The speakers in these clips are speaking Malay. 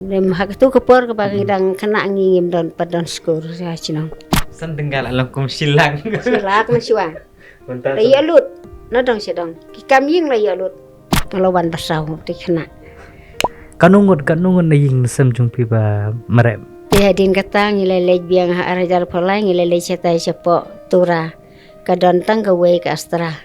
Nem hak tu kepor ke bagi dang kena ngingim don padon skor ya cino. San tenggal langkum silang. Silak na siwa. Raya lut. Na dong sedong. Ki kamying raya lut. Ngelawan basau ti kena. Kanungut na ying sem jumpi ba merep. Dia din kata ngilele biang arajar polai ngilele cetai cepo tura. Kadon tang ke we ke astra.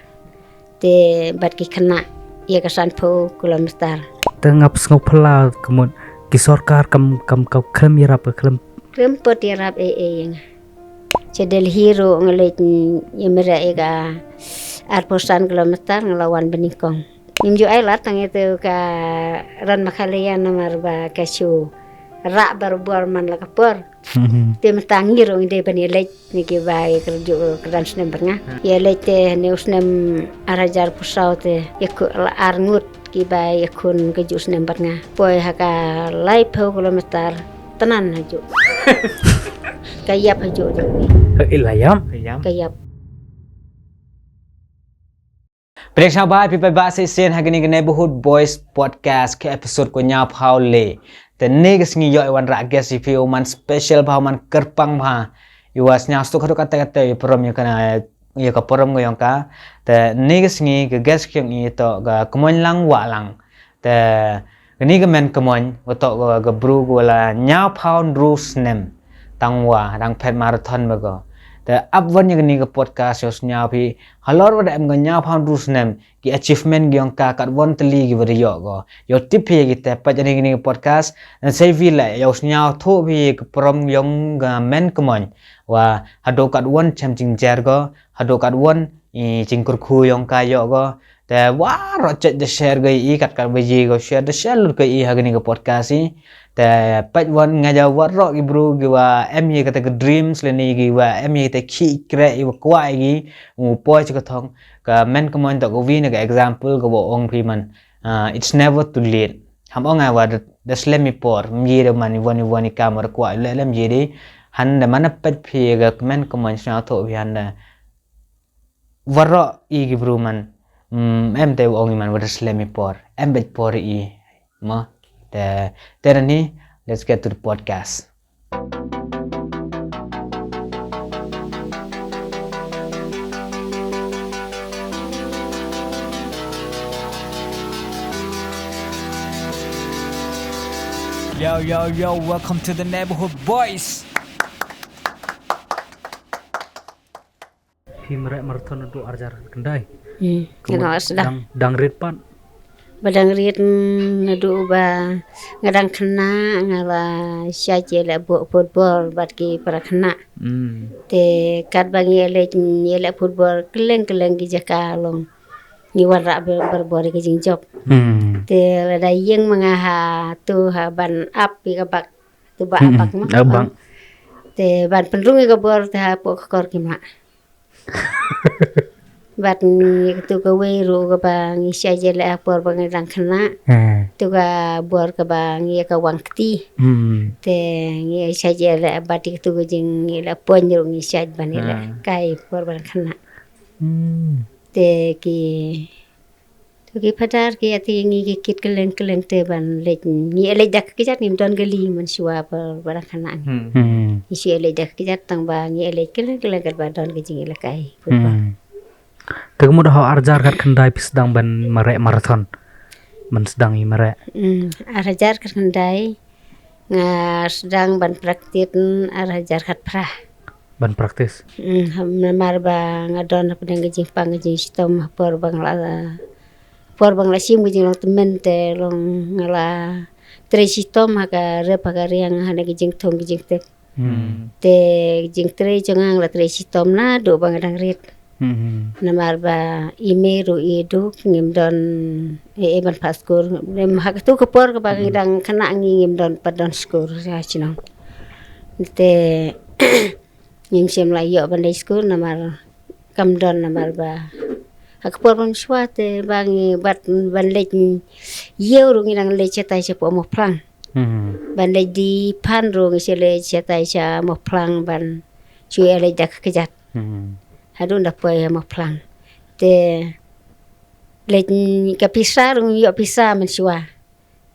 Te bat ki kena. Ia kesan po kilometer. Tengap ngop pela kemun kisorkar kam kau krem yarap krem Rempot irap yang. Cedel hero ngelit yemera ega arposan kilometer ngelawan benikong. Nimju ailat tang itu ka ran makalian nomor ba kasu rak baru man la kapor. Tem tangir ong de bani leit niki ba kerju keran snem bernga. Ya leit ne usnem arajar pusau te yaku arngut ki ba yakun keju snem bernga. Poi haka lai po kilometer tenan haju. Kayap haju tu. ilayam Kayap. Periksa bahat pipai bahasa sen hagini ke Neighborhood Boys Podcast ke episode ko nya paule. Te negas ngi yo wan ragas si pio man special bah man kerpang bah. Iwas nya stuk hadu kata-kata prom ya kana ya ka prom go yang ka. Te negas ngi ke gas kyang i to ga kemon lang wa lang. Te ni ke men kemon to ga bru go la nya pound rules nem. Tangwa dang pet marathon bago. The upwan yang ni ke podcast yos nya pi halor wada em nya pound rules nem ki achievement gyong ka kat won teli gi video go yo tip ye kita pa jani ni ke podcast dan sai vi la yos nya tho bi ke prom yong ga men kemon wa hado kat won cham jing jar go hado kat won i jing kur khu yong ka yo go te wa ro chat de share ga i kat beji go share de share lu ke i ha ni ke podcast i te pat won ngaja wat ro gi bro gi wa em ye kata ke dreams le ni gi wa em ye te ki kre i wa kwa gi u po chi ka thong ka men ko mon to go vi na ka example go bo ong phi man it's never too late ham ong wa the slemi por mi de man woni kamera kwa le lem ye di han de man pat phi ga men ko mon sna tho vi han da waro i gi bro man em te ong man wa the slemi por em bet por i ma Terani, let's get to the podcast. Yo, welcome to the Neighborhood Boys. pi merep marathon du arjar kendai Kena sedang. dang rit pan Badang rit nadu ba ngadang kena ngala syaje la bu football bat ki para kena. Te kat bangi ele football keleng ki jaka long. Ni warra berbori ke jing job. Te ada yang mengaha tu ha ban up pi kabak tu ba apak mah. abang Te ban penrung ke bor te ha pok kor ki mak. Bat ni tu ke weru ke bang isya je la por bang rang kena tu ka bor ke bang ye ka wang kti te ye isya je la bat tu ke jing ye la pon ru isya ban ye la kai por bang kena te ki tu ki padar ki ati ngi ki kit keleng te ban le ni le dak ki jat nim don gali man siwa por bang kena isya le dak ki jat tang bang ye le keleng ke ban don ke jing la kai tegemu dah arjar kat kendai pi sedang ban merep marathon man sedang i merep arajar kendai nga sedang ban praktik arajar kat prah ban praktis namar ba ngadon pedang gejing pang gejing sitom por bang la sim gejing long temen te long ngala tre sitom haka re pagari yang hana gejing thong gejing te gejing tre jongang la tre sitom na do bang dang rit namar ba imeru idu ngim don ban paskur nem hak tu kepor ke bang dang kena ngim don padon skur ya cino te ngim sem la yo ban skur namar kam don namar ba hak por ban swate bang bat ban le yeu ru ngidang le cetai sepo mo plang ban le di pan ru ngi le cetai cha mo plang ban cui le dak kejat hadun dah poy mo plang te le kapisa rung yo pisa men siwa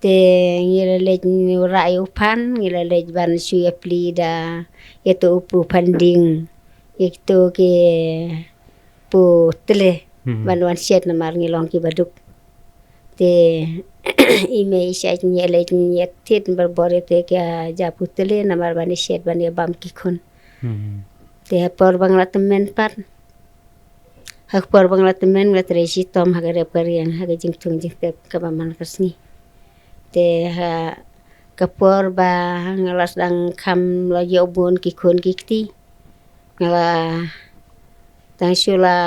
te ngilelej rai upan ngilelej ban suya plida itu upu panding itu ke pu tele ban wan siat na mar ngilong ki baduk te ime isya nyelej nyet tit berbore te ke japu tele na mar ban siat ban bam ki khun te por bangla temen pat hak por bangla temen la tresi tom hagare parian haga jingtung jingtep kabaman kasni te ha kapor ba ngalas dang kam la yobun ki khun kikti ngala tang sula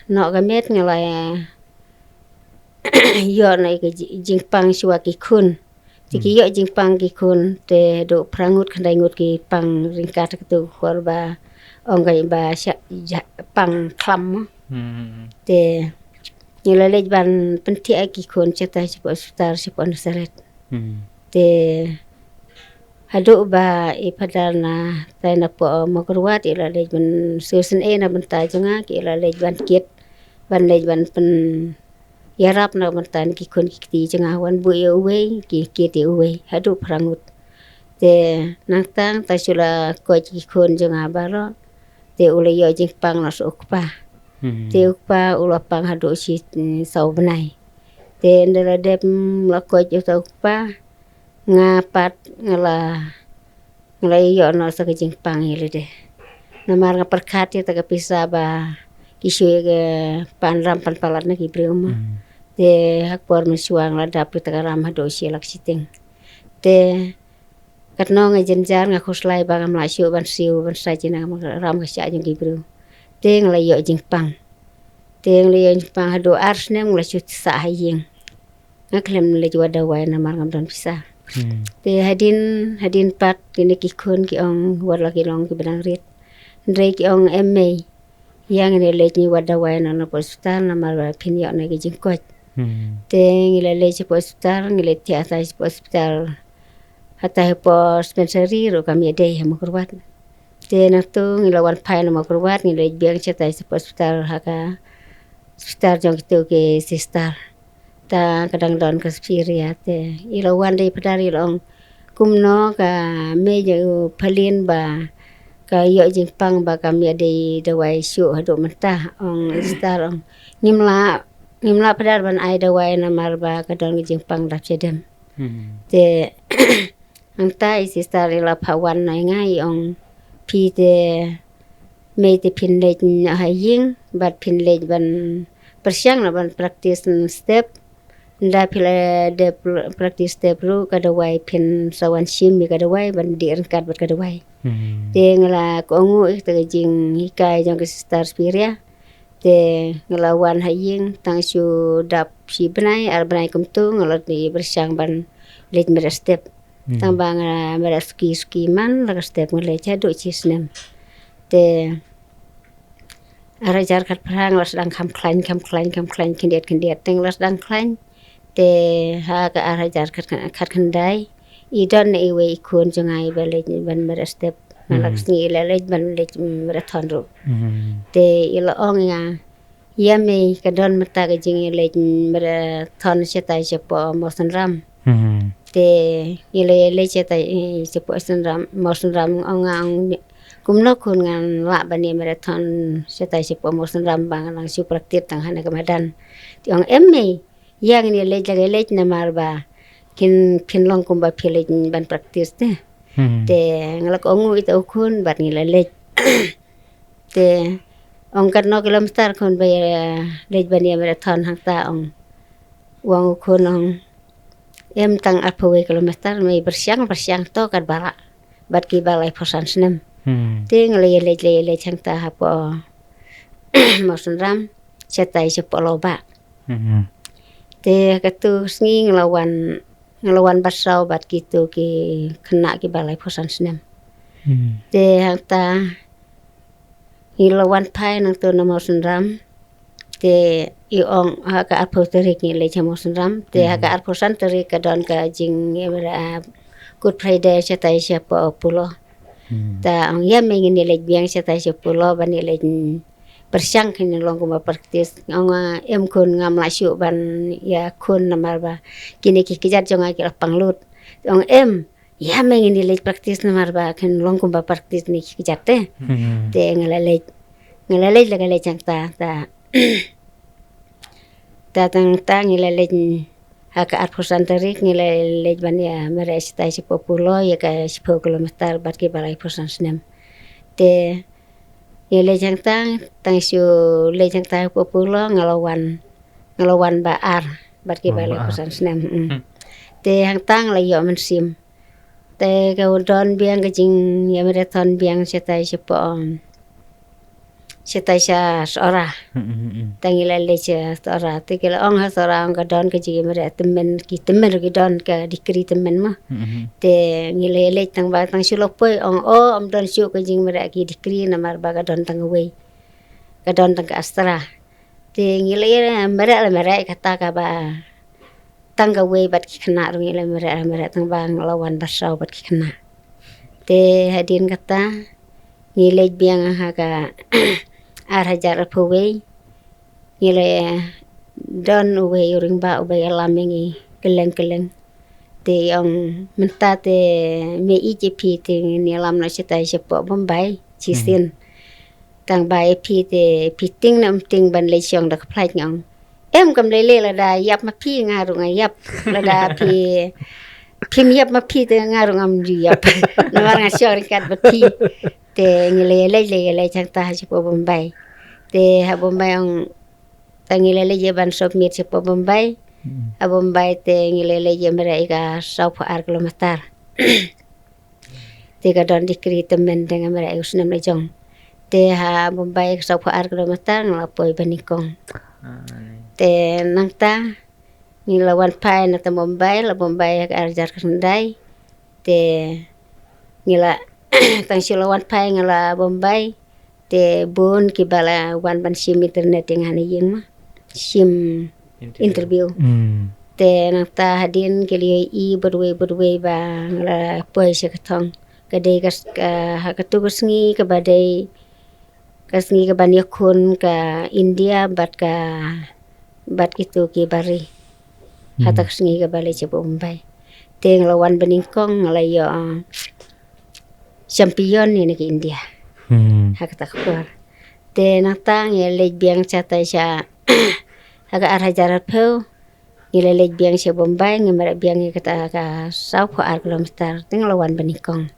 no gamet ngala yo na ke jingpang suwa ki khun tiki yo jingpang ki khun te do prangut khandai ngut ki pang ringkat tu korba ongai ba pang klam te ngilalej ban penti ki khun ceta sipo star sipo nasaret te hadu ba ipadana taina po makurwat ilalej ban susun na bentai junga ki ilalej ban kit ban lej ban pen yarap na bentan ki khun ki junga wan bu uwe ki kit uwe hadu prangut te nangtang ta sula ko ki khun junga baro te ule yo jingpang na sukpa te ukpa ulapang hadu si sau benai te ndela dep la ko ki ukpa ngapat ngala yo no sa jingpang ile de namar nga perkat ta ka pisa ba kisu ge panram panpalat na ki brema te hakpor mesuang la dap ta ram hado si lak siting te katno nga jenjar nga khoslai ba ngam la siu ban sa jina ram ka sya jing ki bru te ngala yo jingpang te ngala yo jingpang hado ars ne ngala siu sa haying ngaklem le jwa dawai namar ngam don pisa te hadin pat kini ki khun ki ong war lagi long ki benang rit ndrei ki ong emme yang ne le ni wada wai na no hospital na mar phin yo na ki jingkot te ngile le ci hospital ngile ti asa hospital hata po dispensary ro kami de ha makurwat te na tu ngile wan pai na makurwat ngile biang ceta hospital haka hospital jong tu ke sister ta kadang don ke spiria te ilawan dei padari long kumno ka meja palin ba ka yo jingpang ba kami dei dawai syu hado mentah ong star ong nimla padar ban ai dawai na marba kadang jingpang dap cedem te angta isi star ila pawan na ngai ong pi te me te pinlej haying bat pinlej ban persiang na ban practice step nda pila de practice step ru kadawai pin sawan sim mi kadawai ban di rengkat bat kadawai te ngala ko ngu te jing hikai jong ke star spiria te ngelawan haying tang su dap si benai ar benai kumtu ngala di bersang ban lej mer step tang bang mer ski man la step ngale chadu chisnem te arajar kat perang las dang kam klain kindiat teng las dang klain te ha ka arajar kat kendai idon iwe ikun jungai balej ban mer step malak sni lelej ban lej marathon ro te ila ong ya yame kadon mata ka jing lej marathon setai sepo mosan ram te ile setai sepo mosan ram ong kumno kun ngan la bani marathon setai sepo mosan ram bang lang su praktik tang hana kamadan ti ong emme yang ni lej na marba kin long kumba philej ban praktis te te ngalak ongu itu ukun bat ngilelej te ong katno kilometer kun bay lej bani marathon hangta ong wang ukun ong em tang arpawe kilometer mai bersiang to kat bara bat ki balai posan senem te ngelelej hangta hapo mosun ram setai sepo loba te katu sngi ngelawan basau bat gitu ki kena ki balai posan senem te hangta ngelawan pai nang tu namo senram te iong haka arpo terik ngile chamo senram te haka arpo san terik kadon ka jing good friday setai siapa pulo ta ong ya mengin nilai biang setai 10 ban nilai bersyang kini long kuma praktis ong em kun ngam la syu ban ya kun namar ba kini ki kijat jonga ki panglut ong em ya mengini le praktis namar ba kin long kuma praktis ni ki kijat te ngalale le chang ta tang ngalale haka ar tarik ngalale ban ya mere sta si populo ya ka 10 kilometer bat ki balai pusan snem te ya le jang tang siu le jang tang populo ngelawan ba ar bat ki balai pusan snem te hang tang la yo men sim te ka don biang ka jing ya mere ton biang setai sipo setai sa ora tangila le cha ora te ke ong ha ora ong ka don ka jing mere temen ki don ka dikri temen ma te ngile le tang ba tang siu poi ong om don siu ka jing mere ki dikri namar ba ka don tang wei ka don tang ka astra te ngile mere kata ka ba tang ka wei bat ki kena ngile mere tang ba ngelawan basau bat ki kena te hadin kata ngile biang ha ka ar hajar pawei ngile don uwe uring ba uwe alamengi keleng te ong menta te me pi te ni alam na sitai sepo Bombay cisin tang bai pi te piting nam ting ban le siong da khlai ngong em kam le la da yap ma pi ngaru ngayap la da pi phim yap ma pi te ngaru ngam ju yap na war nga siong kat ba pi te ngile chang ta sepo Bombay te ha Bombay ong tangilele je ban sop mir sepo Bombay ha Bombay te ngilele je mereka 10 kilometer te ka don dikri temen dengan mereka usnam le jong te ha Bombay 10 kilometer ngelapoi banikong te nangta ngilawan pai na Bombay la Bombay ka arjar kendai te ngila tang silawan pai ngala Bombay te bon ki bala wan ban sim internet yang hani yeng ma sim interview te nangta hadin ke li i berwe ba ngala poi se katong kadai kas ka tugas ngi ka badai kas ngi ka ban yakun ka India bat kitu ki bari hatak ngi ka bale ce Bombay te ngelawan beningkong ngala yo champion ni ke India hak tak keluar te natang ya le biang chata sha hak ar hajar peu ngile le biang sha Bombay ngamara biang kata ka 10 kilometer ting lawan benikong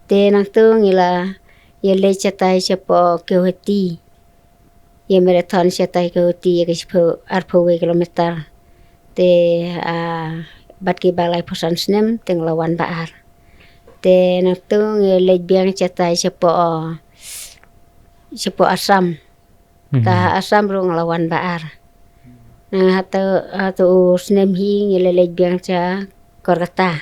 te nang tu ngila ya le chata sha po kewati ya marathon chata kewati ya ke ar peu kilometer te bat ki balai pusan snem ting lawan baar te nang tu ngile biang chata sha po Asam ka Asam rong lawan baar na hatu snem hi ngile biang cha Kolkata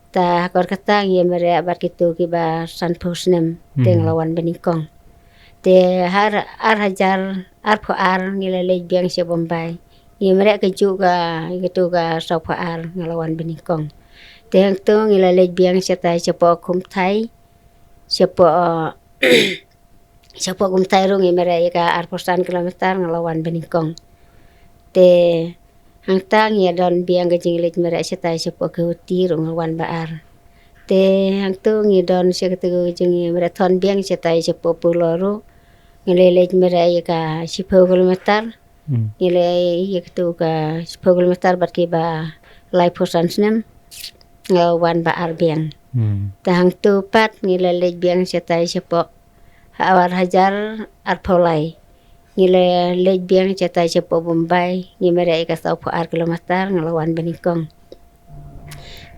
ta Kolkata ngi mere bat kitu ki ba san snem teng lawan benikong te har ar hajar ar pho ar ngile biang cha Bombay ngi mere ke juga gitu ga sa pho ar ngelawan benikong te hang tu ngile biang cha ta cha po kum thai cha po Siapa kum tairung mereka arposan kilometer ngelawan beningkong te hang tang ya don biang ke jinglit mereka setai siapa ke huti rung ngelawan baar te hang tu ngi don sia ke jing mereka ton biang setai siapa puloru ngelelet mereka 10 kilometer ngile ya ketu ka 10 kilometer bat ki ba lai posan snem ngelawan baar biang te hang tu pat ngelelet biang setai siapa awar hajar arpolai ngile le biang chata cepo Bombay ngi mere ka 10 kilometer ngelawan benikong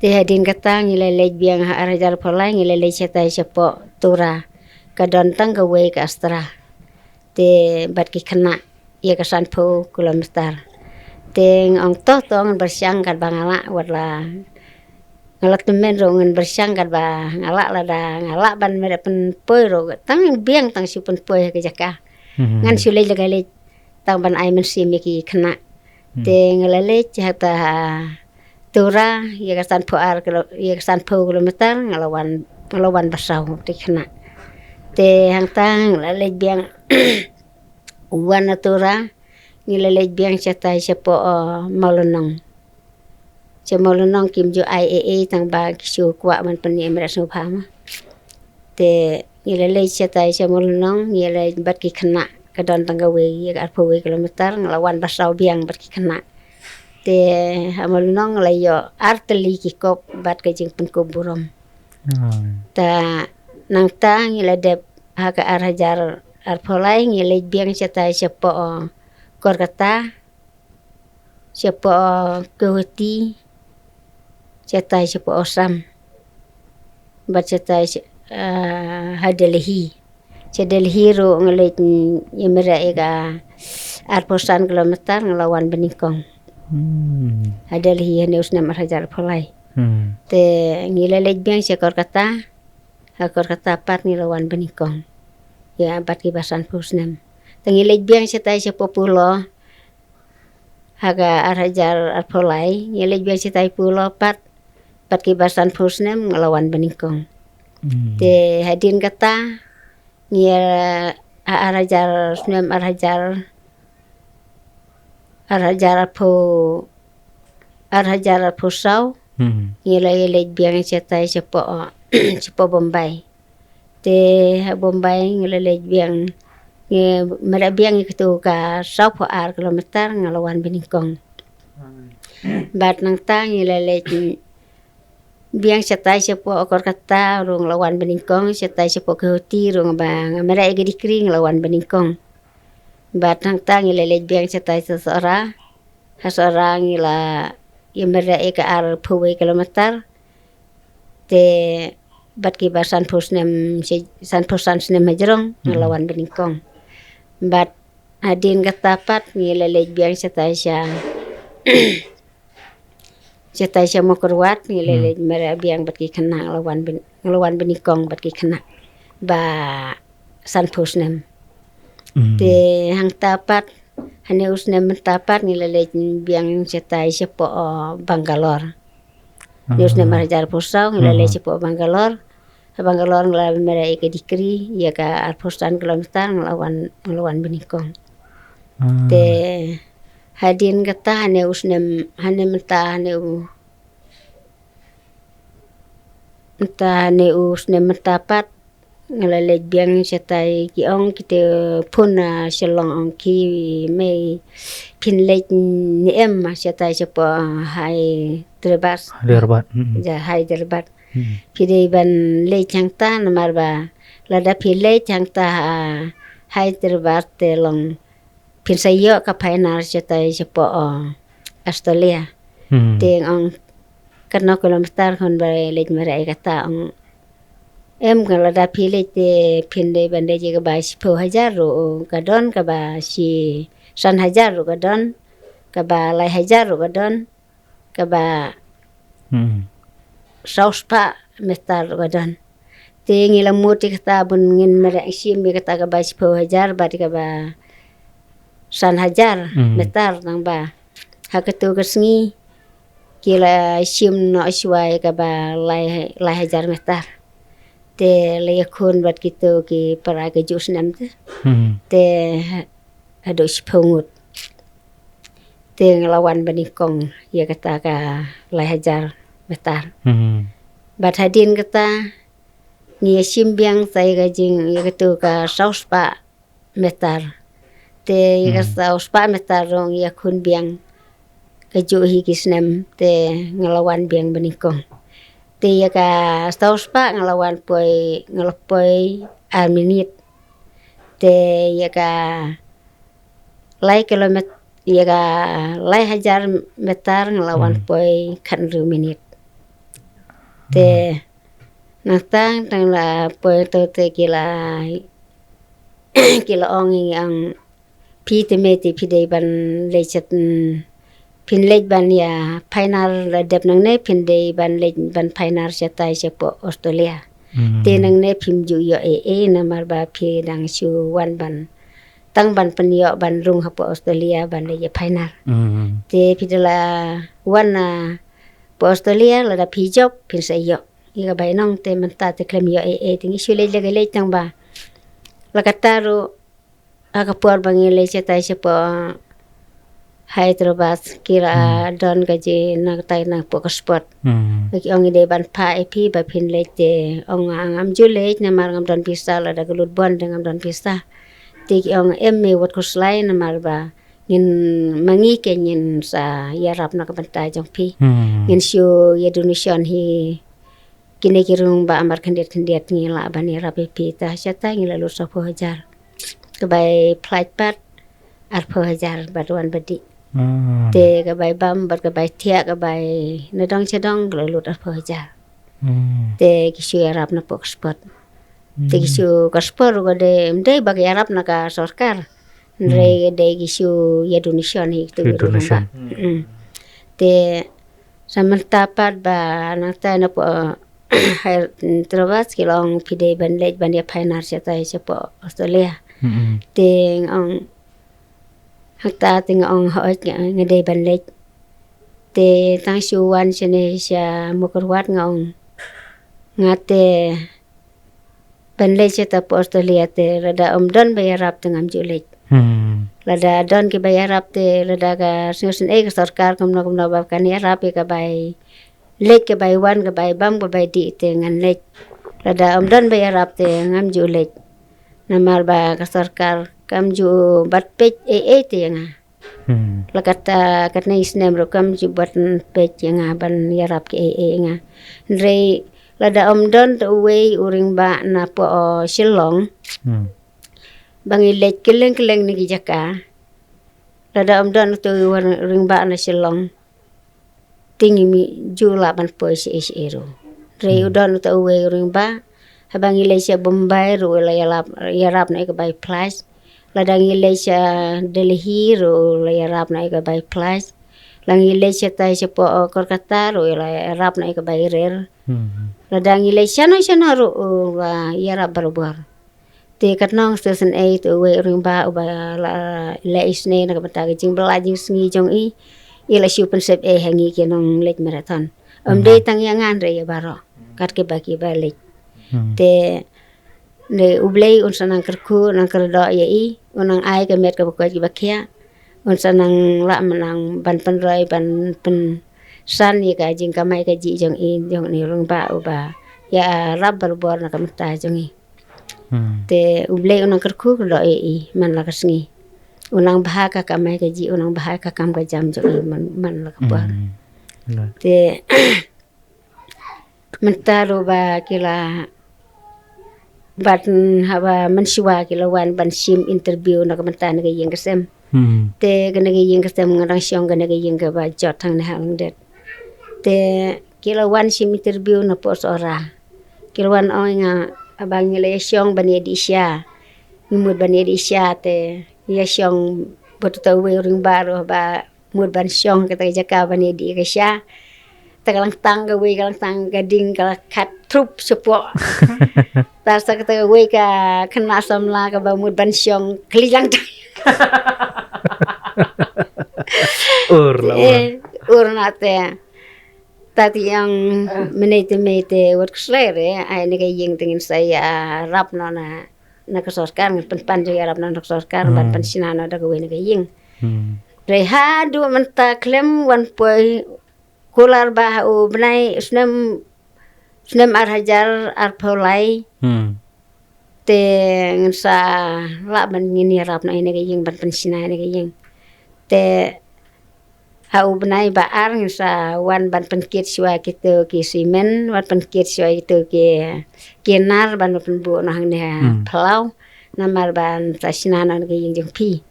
te hadin kata ngile le biang hajar polai ngile le chata cepo tura ka don tang ka wei ka astra te bat ki kena ya ka 10 kilometer te ong to tong bersyang kan bangala wala ngalak temen rongan bersyang kan ba ngalak lada ngalak ban mere pen poi ro tang biang tang si pen poi ke jaka ngan sulai legale tang ban ai men si meki kena te ngalale chata tura ya ka san puar ya ka san kilometer ngelawan basau te kena te hang tang lale biang wan natura ngilalej biang chatai chapo malunong kim jo IAA tang ba kishu kwa man pani emra so phama te ngilalej chatai cha malunong ngilej bat ki khana kadon tangga we ya arpo we kilometer ngelawan basau biang bat ki khana te malunong layo arteli ki kop bat ka jing pen ko burom ta nang ta ngiladep haka arhajar arpolai ngilej biang chatai chapo korkata chapo kehoti chatai chapo osam bat chatai hadelhi ro ngelej yemera ega arposan kilometer ngelawan beningkong hadelhi hane usna marhajar polai te ngilelej biang korkata pat ngelawan beningkong ya bat ki basan pusnem tengilej biang chatai chapo pulo haga arhajar arpolai ngilej biang chatai pulo pat ki basan pusnem ngelawan beningkong te hadin kata ngia arhajar snem arhajar pusau ngilej biang chatai chapo Bombay te Bombay ngilelej biang mera biang itu ka 24 kilometer ngelawan beningkong bat nang ta ngilelej biang chatai chapo korkata rung lawan beningkong chatai chapo kehoti rung bang mera ega dikri ngelawan beningkong bat nang ta ngilelej biang chatai hasora ngila mera ega ar puwe kilometer te bat ki basan pusnem majrong ngelawan beningkong bat adin katapat ngilelej biang chatai cha mokorwat ngilelej mera biang bat ki khana ngelawan beningkong bat ki khana ba san pusnem te hang tapat hane usnem tapat ngilelej biang chatai chapo Bangalore usnem marhajar pusau ngilelej chapo Bangalore ngelawan mera eka dikri ya ka arposan kilometer ngelawan beningkong te hadin kata hane usnem hane usnem tapat ngelalej biang chatai kiong kite puna shalong ong ki me pinlej ni em chatai chapo hai derbat pidei ban lej changta namarba lada pilej changta hai derbat te long pinsayo ka painar chatai chapo Australia teng ong karno kilometer kon bare lej mera kata ong em kalau da pilih te pindai bandai jaga basi 10,000 ro kadon ka ba si 1,000 ro kadon ka ba 1,000 ro kadon ka ba sauspa metar ro kadon te ngila muti kata bun ngin mera sim kata ka basi 10,000 ba ka ba 1,000 metar nang ba hakatu kesngi kila sim no iswai ka ba 1,000 metar te layakun bat gitu ki paraga jus nam te ado sipungut te ngelawan beningkong ya kata ka 1,000 metar bat hadin kata ni simbiang saya gajing ya gitu ka 100 metar te ya ka 100 metar rong ya kun biang kajuhi kisnam te ngelawan biang beningkong te ya ka 100 ngelawan ngelopoi minit te ya ka kilometer ya ka 1,000 meter ngelawan poi kan minit te natang tang la poi to te kila ong yang pite meti pidei ban lecet pinlej ban ya painar dep nang ne pindei ban lej ban painar chatai chapo Australia te nang ne pim ju yo namar ba phi dang su wan ban tang ban penyo ban rung hapo Australia ban lej painar te pidela wan po Australia la da phi job pin sai yo iga bai nong te menta te klem yo tingi su lej tang ba la kataro akapor bangile cetai cepo Hyderabad kira don gaji nak tai nak pok sport bagi ong ide ban pa epi ba pin lete ong angam jule na mar ngam don pista la da gulut bon dengan don pista ti ong emme wat kuslai na mar ba ngin mangi ke ngin sa yarap na kabanta jong pi ngin syu Indonesia hi kini kirung ba amar kandiat ngila ban yarap epi ta chata ngila lu 10,000 kebai flight pat 10,000 batuan bedi te kebai bam bat kebai tia kebai nedong cedong gelut 10,000 te kisu yarap na pok spot te kisu kaspor go de mde bagi yarap na ka sorkar ndre de kisu Indonesia ni tu Indonesia. te samantapat ba nata na po terus kilong pide ban lej ban ya painar seta sepo Australia ting ong hakta ting ong hoit ngade ban lej te tang suwan sene sia mukarwat ngong ngate ban lej seta po Australia te rada don bayarap tengam julej lada don ke bayarap te lada ka susun ke sarkar kumno bab kan yarap ke bay lej ke bay wan ke bay bam ke bay di te ngan lej lada don bayarap te ngam julej namar ba ka sarkar kam ju bat pej te nga lakata katna isnem ro kam ju bat pej nga ban yarap ke nga re lada don to we uring ba na po Shillong bangi lej keleng ni jaka lada don to uring ba na Shillong tingi mi jula ban po ero re udon to we uring ba habang Malaysia Bombay ro la yarap na ikabay plus ladang Malaysia Delhi ro la yarap na ikabay plus lang Malaysia tay sa po Kolkata ro la yarap na ikabay rer ladang Malaysia no siya ro yarap barubar te katnong station 8 we ring ba la isne na kabataga jing belajing sngi jong ila siupan sep hangi kenong late marathon day tang yangan re ya baro kat ke baki balik te ne ublei unsa nang kerku nang kerdo unang ai ke met ke bakwa ki bakia unsa nang la menang ban penroi ban pen san ye ka jing kamai ka ji jong ni rung ba uba ya rab bor na kamta jong te ublei unang kerku kerdo man la kasngi unang bahaka kamai ka ji unang bahaka kam ka jam jong man la kapar te mentaro ba kila bat haba mensiwa kilawan ban sim interview na kamanta na gayeng kasem te gana gayeng kasem ngarang siong gana gayeng ka ba jot hang na hang det te kilawan sim interview na pos ora kilawan oi nga abang nila siong bani di siya ngumud bani di siya te ya siong boto we ring baro ba mud ban siong kata jaka bani di ka siya tagalang tangga we galang tangga ding kala kat trup sepo tasa kata we ka kena samla ka bamud ban siong kelilang ur nate tati yang menete wat keslere ai ne yeng tingin saya rap na kesorkar pan jo rap na kesorkar ban pan sinana da we ne yeng reha du menta klem wan poi kular bah benai snem arhajar arpolai te ngensa la ban ngini rap na ine gayeng ban pensina ine gayeng te benai baar ngensa wan ban penkit siwa gitu ki simen wan penkit siwa gitu ki kinar ban penbu na hang ne plau namar ban tasinana gayeng jeng pi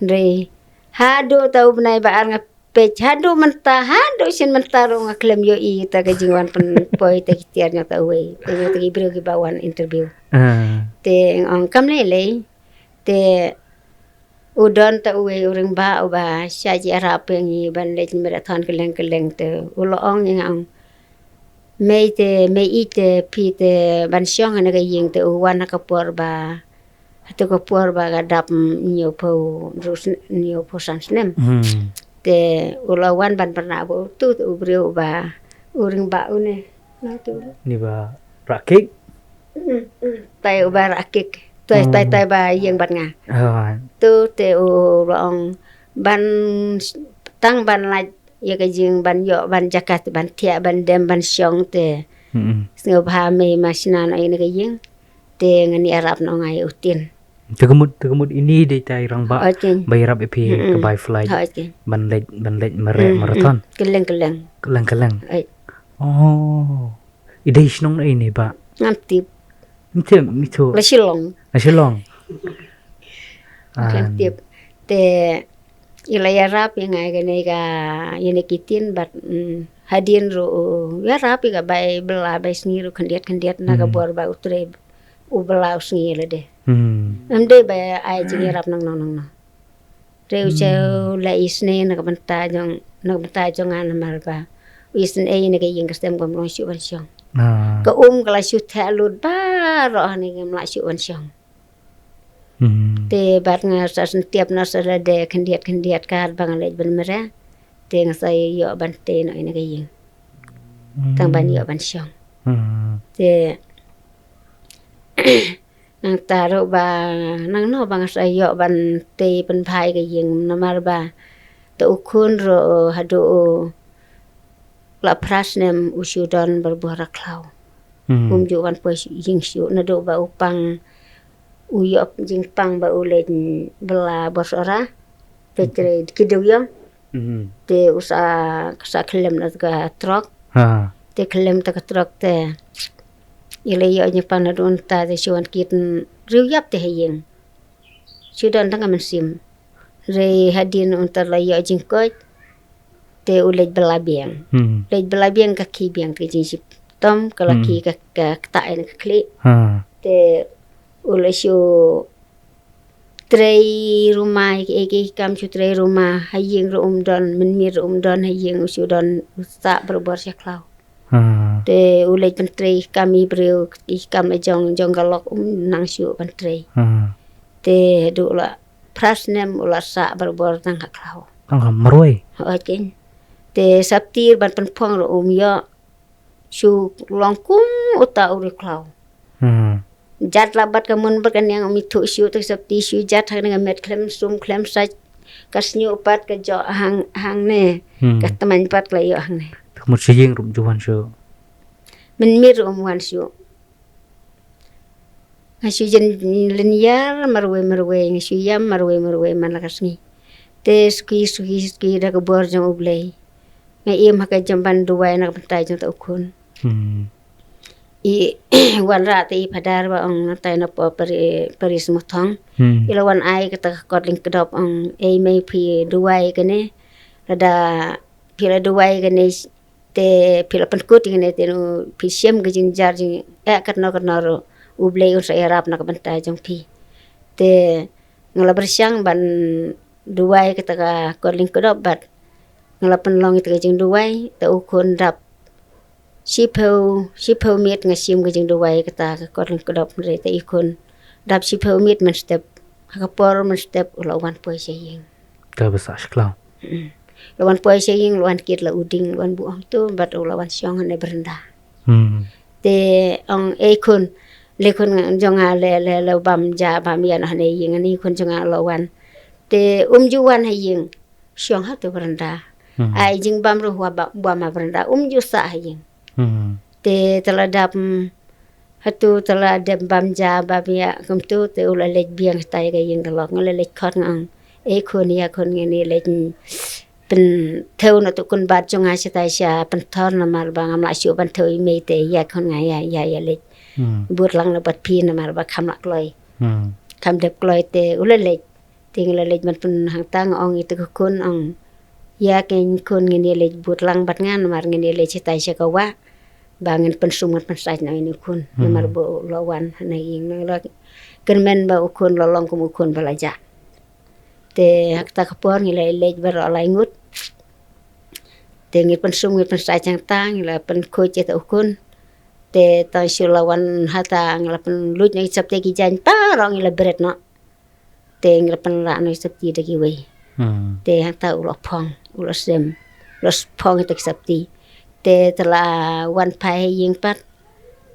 re hado tau benai baar ngap hado mentah hado sin mentaro ngaklem yo ta gajingwan pen poi ta kitiarnya ta we te ta ibro ki bawan interview te ang kamlele te udon ta we uring ba uba syaji arap yang ban lej marathon keleng te uloong yang mei ite pi te ban syong na gayeng te uwan kapor ba to kapor ba gadap nyopo sansnem te ulawan ban pernah bu tu ubrio ba uring ba une na tu ni ba rakik tai uba rakik tai ba yang ban nga tu te u long ban tang ban la ya ka jing ban yo ban jakat ban tia ban dem ban syong te sngop ha me masina na ini ka jing te ngani arab no ngai utin Tegemut ini de tai rang ba Oke. bayar api ke by flight Oke. ban lej marathon Keleng ai oh ide isnong na ini ba ngantip mito la silong asilong ngantip te ila ya rap yang ngai ga nei ga yene kitin bat hadin ro ya rap ga bai bela bai sniru kandiat na ga bor ba utre u bela usni le de amde ba ai jing rap nang reu cheu la isne na ga banta jong an mar ba isne e ne ga yeng kastem gom long shu ban syong ka ka la shu tha lut ba ro ni ga la shu ban syong te bat nga sa tiap na sa de kandiat ka bang le ban mera te nga sa yo ban te no ina ga yeng tang ban yo ban syong te nang taro ba nang no bang sa yo ban te ban phai ga yeng na mar ba te ukun ro hadu la prasnem usyudan berbuara klau ju wan po yeng syu na do ba upang uyop jing pang ba ulen bela bosora petre kidoyo te usa sa klem na ga trok te klem ta ka trok te ile yo ni pan na don ta de shuan kit riu yap te yeng syudan tang sim re hadin untar la yo jing ko te ulet bela biang ulet bela biang ka ki biang ke jing sip tom kala ki ka ta en ka kli te ule shu trei rumah eki kam shu trei rumah hayeng don min mir don hayeng shu don sa berbor syaklau te ule pen trei kami breu kam jong galok nang shu pen trei te du la prasnem ula sa berbor nang klau tang maroi oke te saptir ban pen pong ro yo shu longkum uta uri klau jat labat kamun berkan yang mitu syu tu sapti syu jat hang dengan met klem sum klem saj kasnyu pat ka jo hang ne ka teman pat la yo hang ne mut siyeng rum juan syu min mir wan syu asyu jen linear marwe ngisyu yam marwe man la kasni te ski da ka bor jong ublei ngai im haka jamban duwai na pentai jong ta ukun I wan rata I padar ba ang tay na po paris mo thong ila wan ai kata kodling kedop ang ay may pi duwai kane rada pila duwai kane te pila pankut kane te no pi siem gajing jar jing katno ro ublei un sa irap na kabantay jong pi te ngala bersyang ban duwai kata ka kodling kedop bat ngala penlong ita gajing duwai te ukun rap Sipau miet ngasim gajing duwai kata ka kodling kedop mereka ikun dap sipau miet men step hakapor men step ulawan poi saying ka basa sklau lawan poi saying lawan kit la uding lawan buang tu bat ulawan syong ne berenda te ong ikun lekun jonga le bam ja bam ya na ne ying ani kun jonga lawan te juan haying syong ha tu berenda ai jing bam ru wa ma berenda ju sa haying te teladap hatu teladap bamja babia kumtu te ula lej biang tai ga yeng galok ngale lej khot ngang e khon ya khon ngeni lej pen theu na tu kun bat jonga sitai sha pen thon na mar bang amla shu ban theu me te ya khon nga ya lej but lang na bat pi na mar ba kham lak loi kham dep loi te ula lej te ngale lej man pen hang tang ong itu kun ong ya ken khon ngeni lej but lang bat ngan mar ngeni lej sitai sha ka wa bangen pensumat pensaj na ini kun nomor bo lawan na ing na kermen ba ukun lolong kum ukun balaja te hakta kapor ngilai lej ber alai ngut te ngit pensum ngit pensaj yang tang ngila pen koje ta ukun te ta lawan hata ngila pen lut ngi sapte ki jan pa rong ngila beret no te ngila pen la no sapti de ki we te hakta ulo pong ulo sem los pong te sapti te telah wan pai ying pat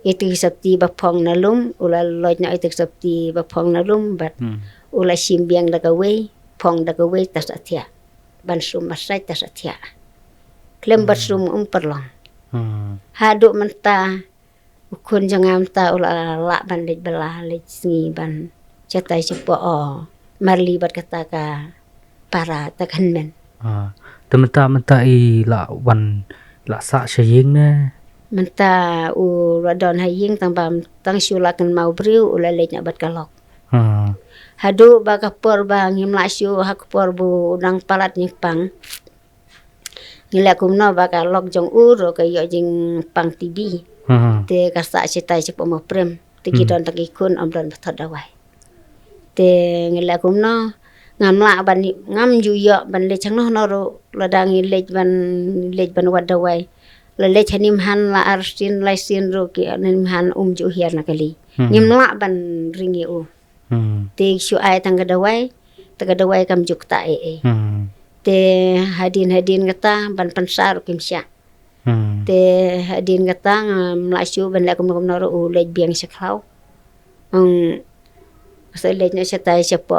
itu sabti bapong nalum ula lojna itu sabti bapong nalum bat ula simbiang dagawe pong dagawe tas atia ban sum masai tas atia klem bat sum perlong haduk menta ukun jangam ta ula la ban lej bala lej singi ban cetai cepo marli bat kata ka para takhan men menta i la wan la sa shaying na menta u radon haying tang syulakan mau briu ula lej bat kalok hadu baka por bang himla syu hak por bu udang palat nyipang ngila kumno baka lok jong uro kayo jing pang tibi te kasa citai cepo mo prem tigi don tagi kun amdan batadawai te ngila kumno ngamla ban ngam juyo ban le changno noro ladangi lej ban wadawai la le chanim han la arsin la sin ro ki anim han ju hiar nakali ngimla ban ringi u te syu ai tagadawai kam jukta te hadin kata ban pansar kim sya te hadin kata mlasyu ban la kum noro u lej biang seklau sa lej na sya tai sepo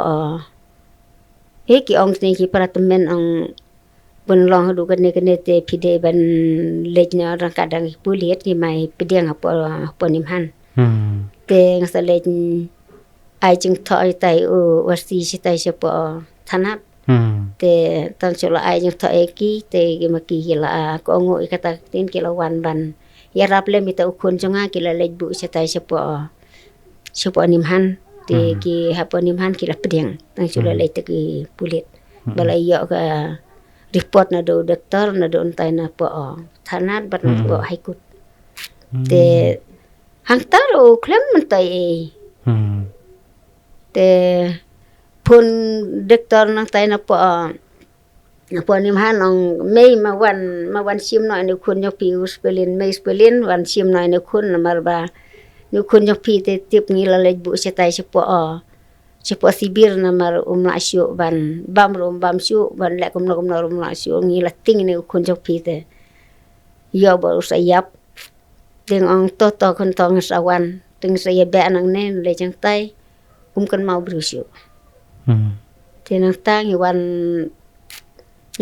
ki ong ni ki para temen ong bunlong du kan ne te pide ban lejna orang kadang puliat ki mai pediang apa nimhan te ngasa lej ai jing thoi tai u wasi sitai sepo thanat te tan chola ai jing thoi ki te ki maki hila ko ngo ikata tin kilawan ban ya raple mita ukun jonga kila lej bu sitai sepo nimhan te ki hapo nimhan kila pediang tan chola lej te ki pulit balai yo ka report na do doktor na do untai na po thanat bat na po haikut te hangtaro klem mentai te pun doktor nang tai na po nimhan ong mei mawan sim no ni kun yo pi uspelin mei spelin wan sim no ni kun na marba ni kun yo pi te tip ngila lej bu setai sepo cepo sibir namar umla syu ban bam syu ban lek kumno umla syu ngila ting ni kun jok pite yo ba usayap ding ong to kun tong sawan ting saya be nang ne le jang tai kan mau brusyu tenang tang wan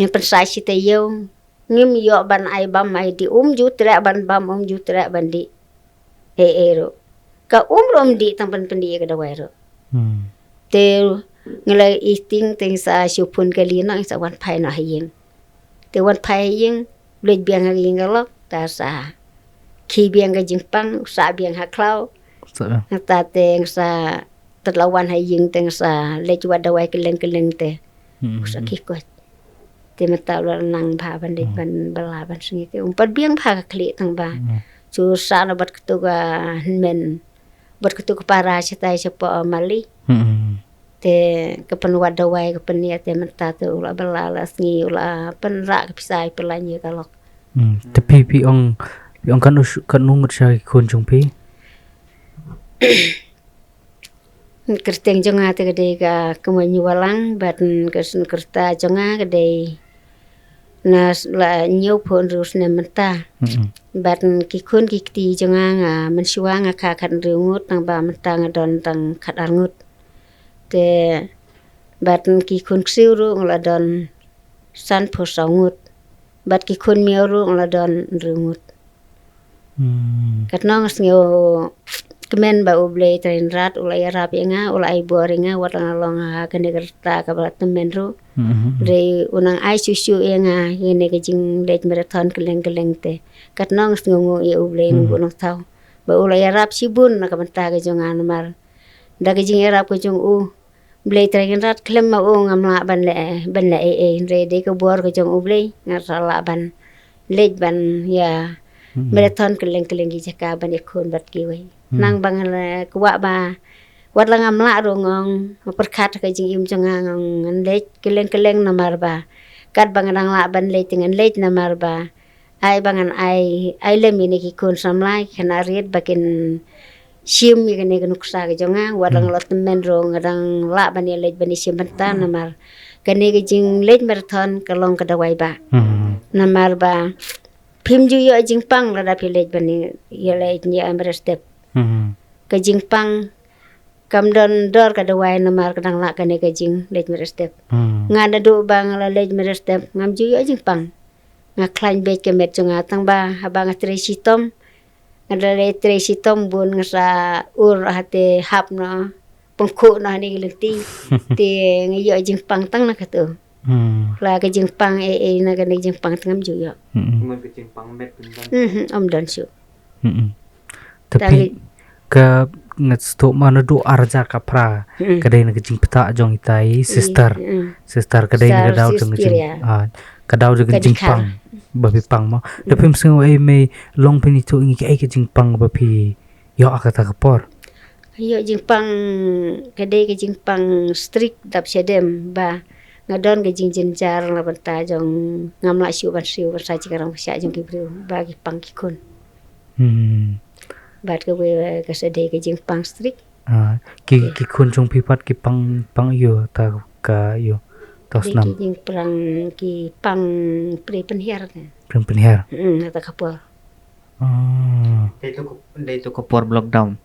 ni pensai site yo ngim yo ban ai bam ai di ju tra ban bam ju tra ban di ro ka rom di tang pan pendi ka dawai ro te ngelai isting teng sa syupun kali na sa wan pai na haying te wan pai haying le biang haying galok ta sa ki biang ga jingpang sa biang ha klau ta teng sa terlawan haying teng sa le jwa dawai keleng te sa ki ko te mata nang ba ban de ban bala ban singi te umpat biang pha ka kli tang ba chu sa na bat tu ga men bat tu para sitai sepo mali te kapan wadawai kapan niat te menta te ula balala sngi ula penra kepisai pelanya kalok tapi pi ong kan nungut sya kun jung pi kerteng jonga te gede ka kemanyu walang baten kesen kerta jonga gede nas la nyau pon rus ne menta baten kikun kikti jonga nga mensuang ka kan riungut nang ba menta ngadon tang kadangut te baten ki kun siuru ngladon san posangut bat ki kun miuru ngladon rungut katnong snyo kemen ba uble train rat ulai rap nga ulai boringa watang long ha kene kerta ka bat temen ru re unang ai susu nga yene ke jing lej marathon keleng te katnong sngo ye uble ngunong tau ba ulai rap sibun na ka banta ke jongan mar dagi jing rap ko jong blay train rat klem ma ngamla ban le re de ko bor ko jong ublay ngasala ban lej ban ya marathon keleng gi jaka ban ikun bat kiwe nang bang kuwa ba wat la ngamla rongong perkat ka jing im jongang lej keleng namar ba kat bang nang la ban lej dengan lej namar ba ai bangan ai lem ini ki kun samlai kana riet bakin sim mi kene nuksa ke jonga wadang lot men ro ngadang la bani lej bani sim bentan namar kene ke jing lej marathon kalong ka dawai ba namar ba phim ju yo jingpang la da village bani yele nya amrestep ke jingpang kam don dor ka da wai namar kadang la ka ne ke jing lej merestep ngana do bang la lej merestep ngam ju yo jingpang nga klan be ke met junga tang ba habang tresitom ngada le tresitom bun ngasa ur hate hap no pengku no ni gelenti te ngayo jingpang tang na ka tu la ke jingpang na ka ne jingpang tangam ju yo Mun ke jingpang met pindan. om don su tapi ke ngat mana do arjar kapra kadai na jing peta jong itai sister kadai na kadau jong jing kadau jong jing pang babi pang mo da pim singo me long pini to ngi ke jing pang babi yo akata kapor yo jingpang kadai ke jingpang strict dap sedem ba ngadon ke jing jenjar la banta jong ngamla siu ban siu sa cikarang sia jong kibru bagi pang kikun bat ke we ke sedai ke jingpang strict ki kun jong pipat ki pang yo ta ka yo tos nam ki jing perang ki pang pri penhiar penhiar ta kapor Dai tu ko por lockdown.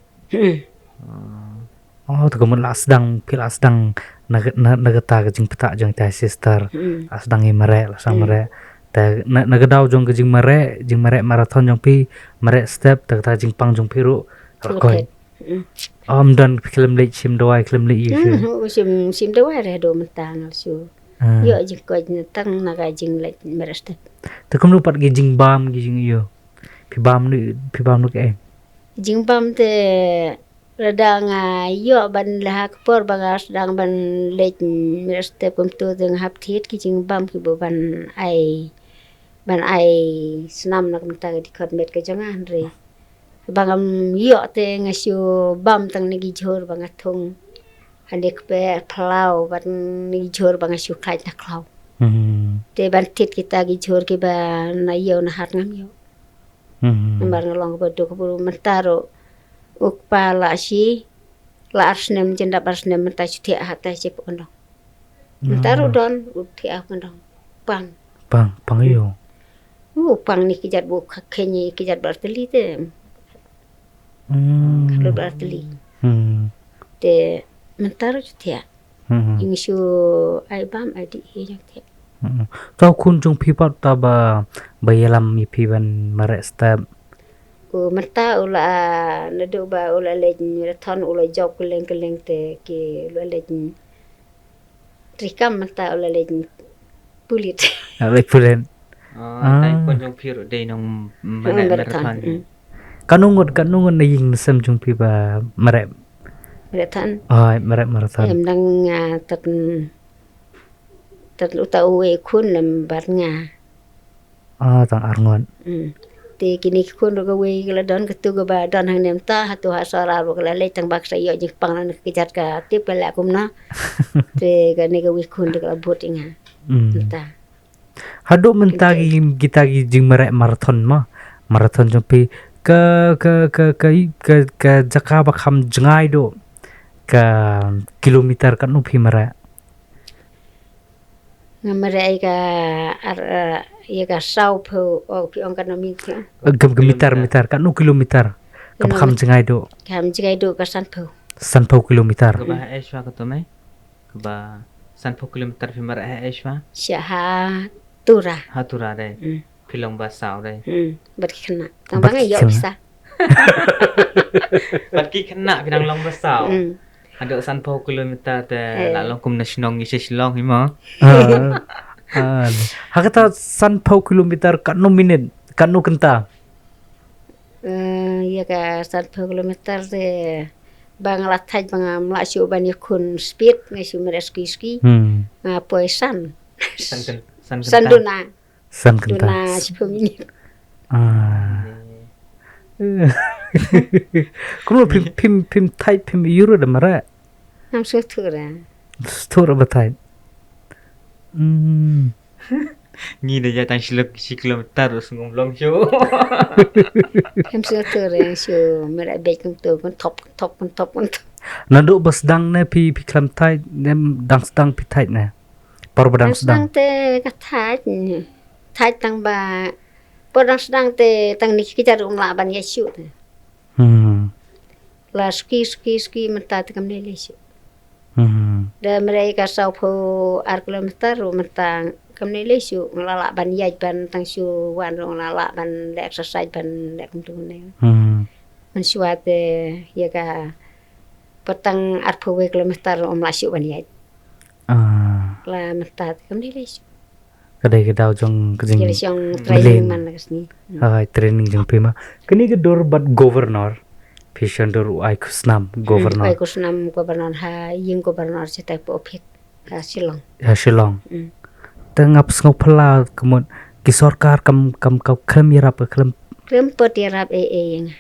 Oh, tu kemun lasdang nagata ke jing peta jong ta sister asdang i mare lasang mare ta nagadau jong ke jing mare marathon jong pi mare step ta jing pang jong piru rakoi dan film late sim doai film late you sim doai re do mentang su yo jing ko tang naga jing late mare step ta kemun pat ge jing bam ge jing yo pi bam nu ke jing bam te radang yo ban lah kapor bagas dang ban late mare step kum tu deng hap thiet ki jing bam ki bo ban ai senam nak mentang di kot met ke jangan re bangam yo te ngasiu bam tang ni jor bangatung handek pe plau ban ni jor bangasiu khai na klau te ban tit kita gi jor ki ba na yo na hat ngam yo nambar ngalong bodo ko mentaro ukpa la si la arsnem jenda arsnem menta chuti hata cep ondong mentaro don uti ondong pang yo pang ni kijat bu kakenya kijat barteli te kalau barteli te mentaro chutia ini su ai bam adi yang te tau kun jong pipat ta ba bayalam mi piban mare step menta ula nadu ba ula lejn thon ula job keleng te ki ula lejn trikam menta ula lejn pulit pulen Tai kon jong piru dai nong marathon. Kanungot na ying sem jong pi ba mare marathon marathon em đang tật uta uwe kun lam bar nga tang arngon te kini kun ro we gala don ketu ga ba don hang nem ta hatu hasara ro gala le tang bak sa yo jing pang na kijat ka tip ka la kum na te ga ne ga we kun de ga botinga ta hadu mentagi kita gi jing mare marathon jong pi ke jakaba kham jengai do ke kilometer kan nu pi mare ngamare ai ka ya ka sau pho o pi ong kan mi ke meter kan nu kilometer kam kham jengai do ka san pho kilometer Ke bah eswa ka to mai. Ke ba san pho kilometer fi mara eswa. sya ha tura Hatura dai. Pilong ba sao dai. bat khna tang bang yo bisa Bat ki kena pinang long ba sao. Ada san pho kilometer te la long kum nasional ni silong hi ma. Hakata san pho kilometer kan nu minit kan nu kenta ya ka san pho kilometer de bang la thaj bang la shu ban yakun speed ngai shu meres ski poisan san duna duna 10 minit Kulo pim thai pim euro de mara nam su thura store batai Ni dah jatang si kilometer sungguh long show. nam su thura shu mera be kum tu kon top nadu bas dang ne pi klam thai nem dang pi thai ne par badang dang te ka thaj tang ba Podang sedang te tang ni kita la ban Yesu te. La ski menta te kam ne lesu. Da mereka sau po ar kilometer menta kam ne lesu ngala ban yai ban tang su wan ngala ban le exercise ban le kum tu ne. Man suate ya ka petang ar po kilometer la su ban yai. La menta te kam ne lesu. Kadai kedau jong kejing Jadi yang training man lagas ni. training jong pima kini gedor bat governor Pishan dor ai kusnam governor Ai kusnam gobernador ha yung gobernador cetai po opit ha Silong. ya Shillong tengap ngop pela kemun ki sarkar kam kau klem yarap klem Klem petirap yang.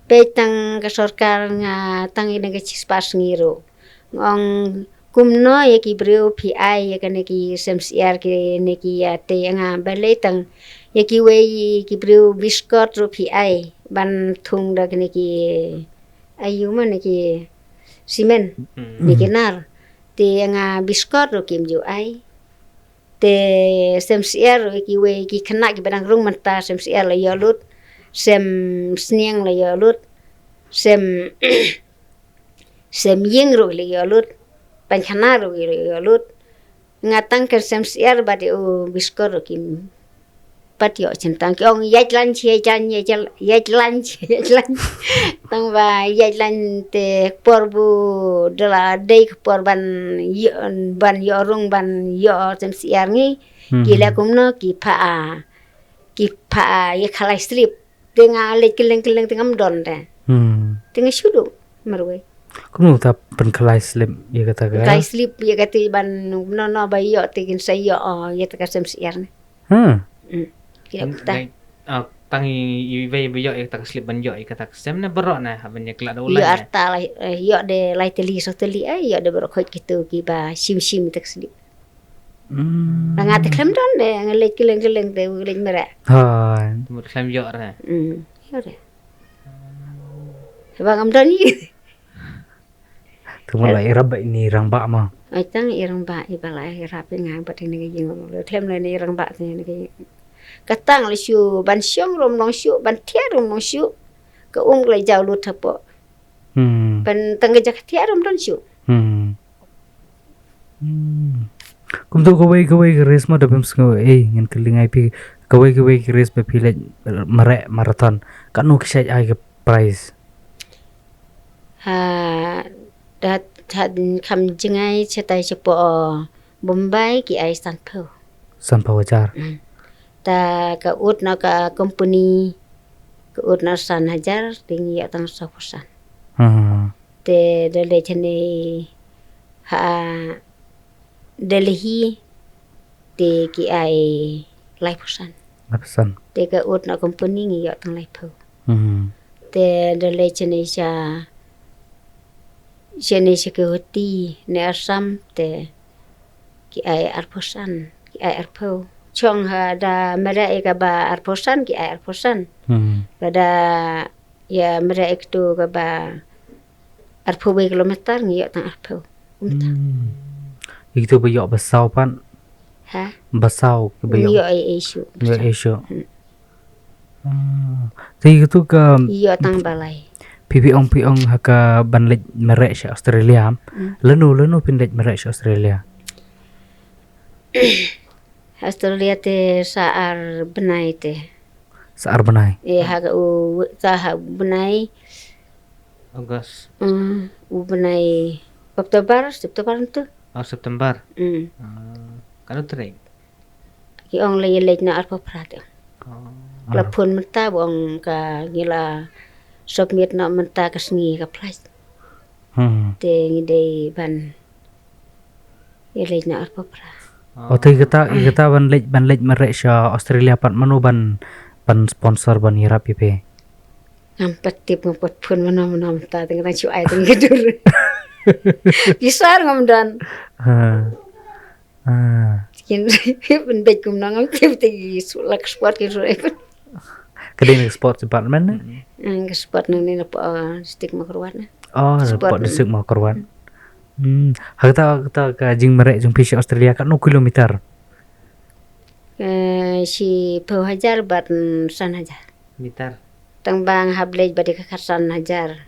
Petang ke sorkar nga tang ina ke cispas ngiro. Ngong kumno ya ki brio PI ya kan ki SMCR ki ne ki ya te nga baletang ya ki wei ki brio biskot ro PI ban thung da ne ki ayu man ki simen ni kinar te nga biskot ro kim ju ai te SMCR ro ki wei ki khana ki barang rung manta SMCR la yolut sem sniang la yolut sem ying ro la yolut panchana ro yolut ngatang ke SMCR bade o biskot ro kim patio centang ki ong yai lan tang ba yai lan te porbu dela dei porban ban yorung ban yo SMCR ngi gila kumno ki pa ye khalai strip tenga le keleng tengam don de tenga shudu marwe kumu ta penkelai slim ya kata ga khalai slip ye kati ban no ba yo tegin sayo ye ta SMCR ne kira ta tangi iwe yo tak slip ban yo kata sem na berok na haban ya kelak yo ulan arta yo de lai teli so teli yo de berok khoi kitu ki ba sim tak slip ngat klem don de ngelek keleng de uleng mera hai mut klem yo ra yo de bang am don ni tumala irab ini rang ba ma ai tang irang ba i bala rap ngang ba ni ge jing klem le ni irang ba ni ge katang le shu ban syong rom nong shu ban thia rom nong shu ka le jaw lu thapo ban tang ge jak thia rom don shu kum to kawai res ma dabem sngo ngin kelingai pi kawai res pe pile mare marathon kanu kisai ai ke prize ha dat kam jingai cetai cepo Bombay ki ai sanpo sampai wajar ta ka ut na ka company ka ut na san hajar tingi ya tang sakusan te dele chene ha Delhi te ki ai laipusan pesan te ka ut na company ngi ya tang laipu te dele chene security ne asam te ki ai arposan ki ai arpo chong ha da mera eka ba arposan ki ai arposan kada ya mera ektu ka ba arpo kilometer ngi ya tang arpo itu bayok besau pan ha besau ke bayok yo isu yo isu thì itu ke yo tang balai piong haka banlej merek sya Australia lenu pinlej merek sya Australia Australia te saar benai te saar benai haga u saha benai Agustus u benai Oktober tu September kan utrik ki ong le na arpa prat la pun menta bong ka ngila submit na menta ka sngi ka plus te ngide ban le na arpa prat Ote kita banlej merek sya Australia pat manu ban sponsor ban hirap ipe ngampet tip ngapot pun mana menta tengah cu ai tengah gedur Bisar ngam dan kin pendek kum nang tip tegi sulak sport ki sore kedai sport department ke sport nang ni apa stick makruan oh sport disik mau korban kita ka jing merek jing pisi Australia kan 0 kilometer si Pau Hajar bat San Hajar. Mitar. Tang bang hablej badi ka San Hajar.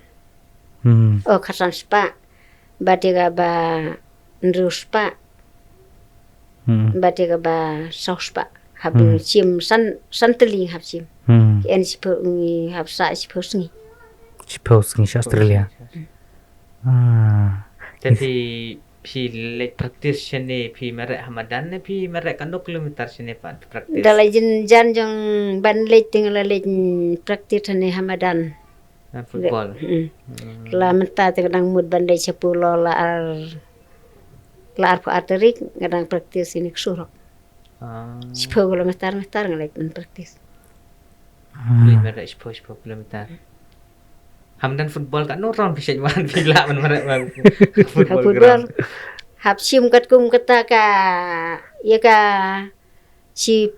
Oh San Spa. Badi ka ba Nrus Spa. Badi ka ba Saus Spa. Hab sim san teling hab sim. En si Pau ngi hab sa si Pau sengi. Suppose ng Australia. Tapi pi lek praktis sini pi merek Hamadan ne pi merek kanu kilometer sini pan praktis. Dalai jan jong ban lej tinggal lej praktis ni Hamadan. Football. La menta te kadang mud ban lej 10 la ar po arterik kadang praktis ini kesurok. 10 kilometer ngalek ban praktis. Pi merek 10 kilometer. Hamdan football kan orang bisa jualan villa man football hab sim kat kum kata ka ya ka 10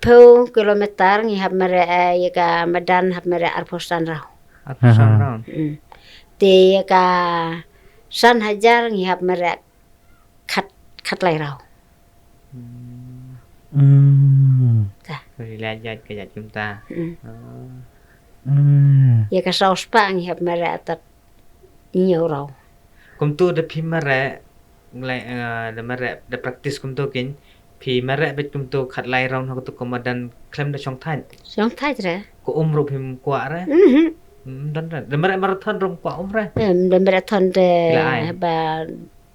kilometer ngi hab mere ya ka Medan hab mere arposan raw te ya ka San Hajar ngi hab mere khat lai raw Belajar kerja kita. Ya ka Saus Spa ngi hab mere atat inyo raw. Kum tu de pi merek mulai de merek de praktis kum tu kin pi merek bet kum tu khat lai raun hok tu komadan klem de chong than. Song thai tre. Ko ru him kwa re. Dan de merek marathon rom kwa re. De marathon de Lai. ba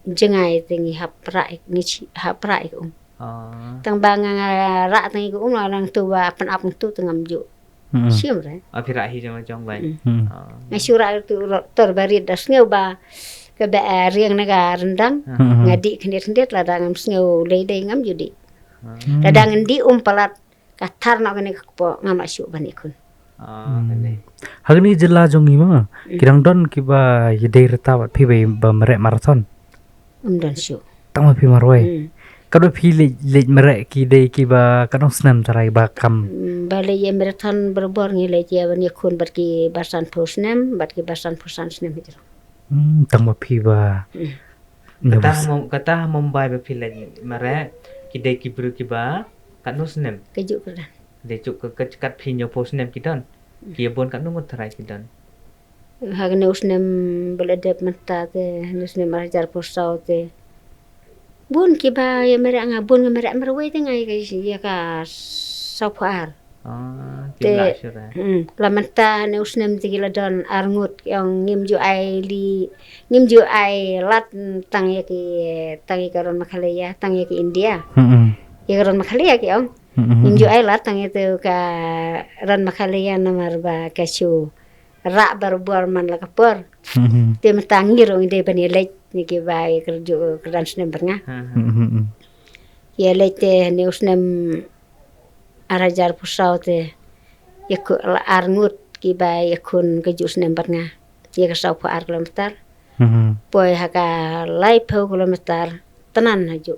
jengai tingi hab rai ni hab rai kum. Tang bang ra tingi kum la nang tu ba pan ap tu tengam ju. Siam re. Api rahi jong bai. Ngai sura tu tor barit das ngeu ba ke ba riang naga rendang ngadi kendet la dang ngeu dei ngam judi. La dang ndi palat katar na kene ko ngam asu banikun. Hagni jela jong ima kirang don kiba yedei retawat pi ba merek marathon. Dan su. Tama pi marwai. Kado pi le merek ki dei kiba kadong senam tarai ba kam. Bale ye marathon berbor ngi le je ban yakun barki basan pusnem barki basan pusan snem hijro. Tama pi ba. Kata Mumbai ba pi le merek kidai kibru kiba kan no snem. Kejuk kedan. De cuk ke kat pi nyo pos snem kidan. Kia bon kan no mutrai kidan. Hagne usnem beledep menta te nusnem marajar pusau te. Bun kiba ye merek ngabun merek merwai te ngai ya ka saupar. Kibla syura. La menta ne usnem te gila don arngut yang ngimju ai lat tang ye ki karon Makhalaya tang ye ki India. Ye karon Makhalaya ki ong. Ngimju ai lat tang itu ka ran Makhalaya namar ba kasu ra berbuar man la kapor. Te metangi rong ide bani lej ni ki ba ye kerjo kedan snem bernga. Ye lej te ne usnem arajar pusau te yaku arngut ki ba yakun kejus nembar nga ye ka sau pa kilometer poi haka lai 10 kilometer tenan haju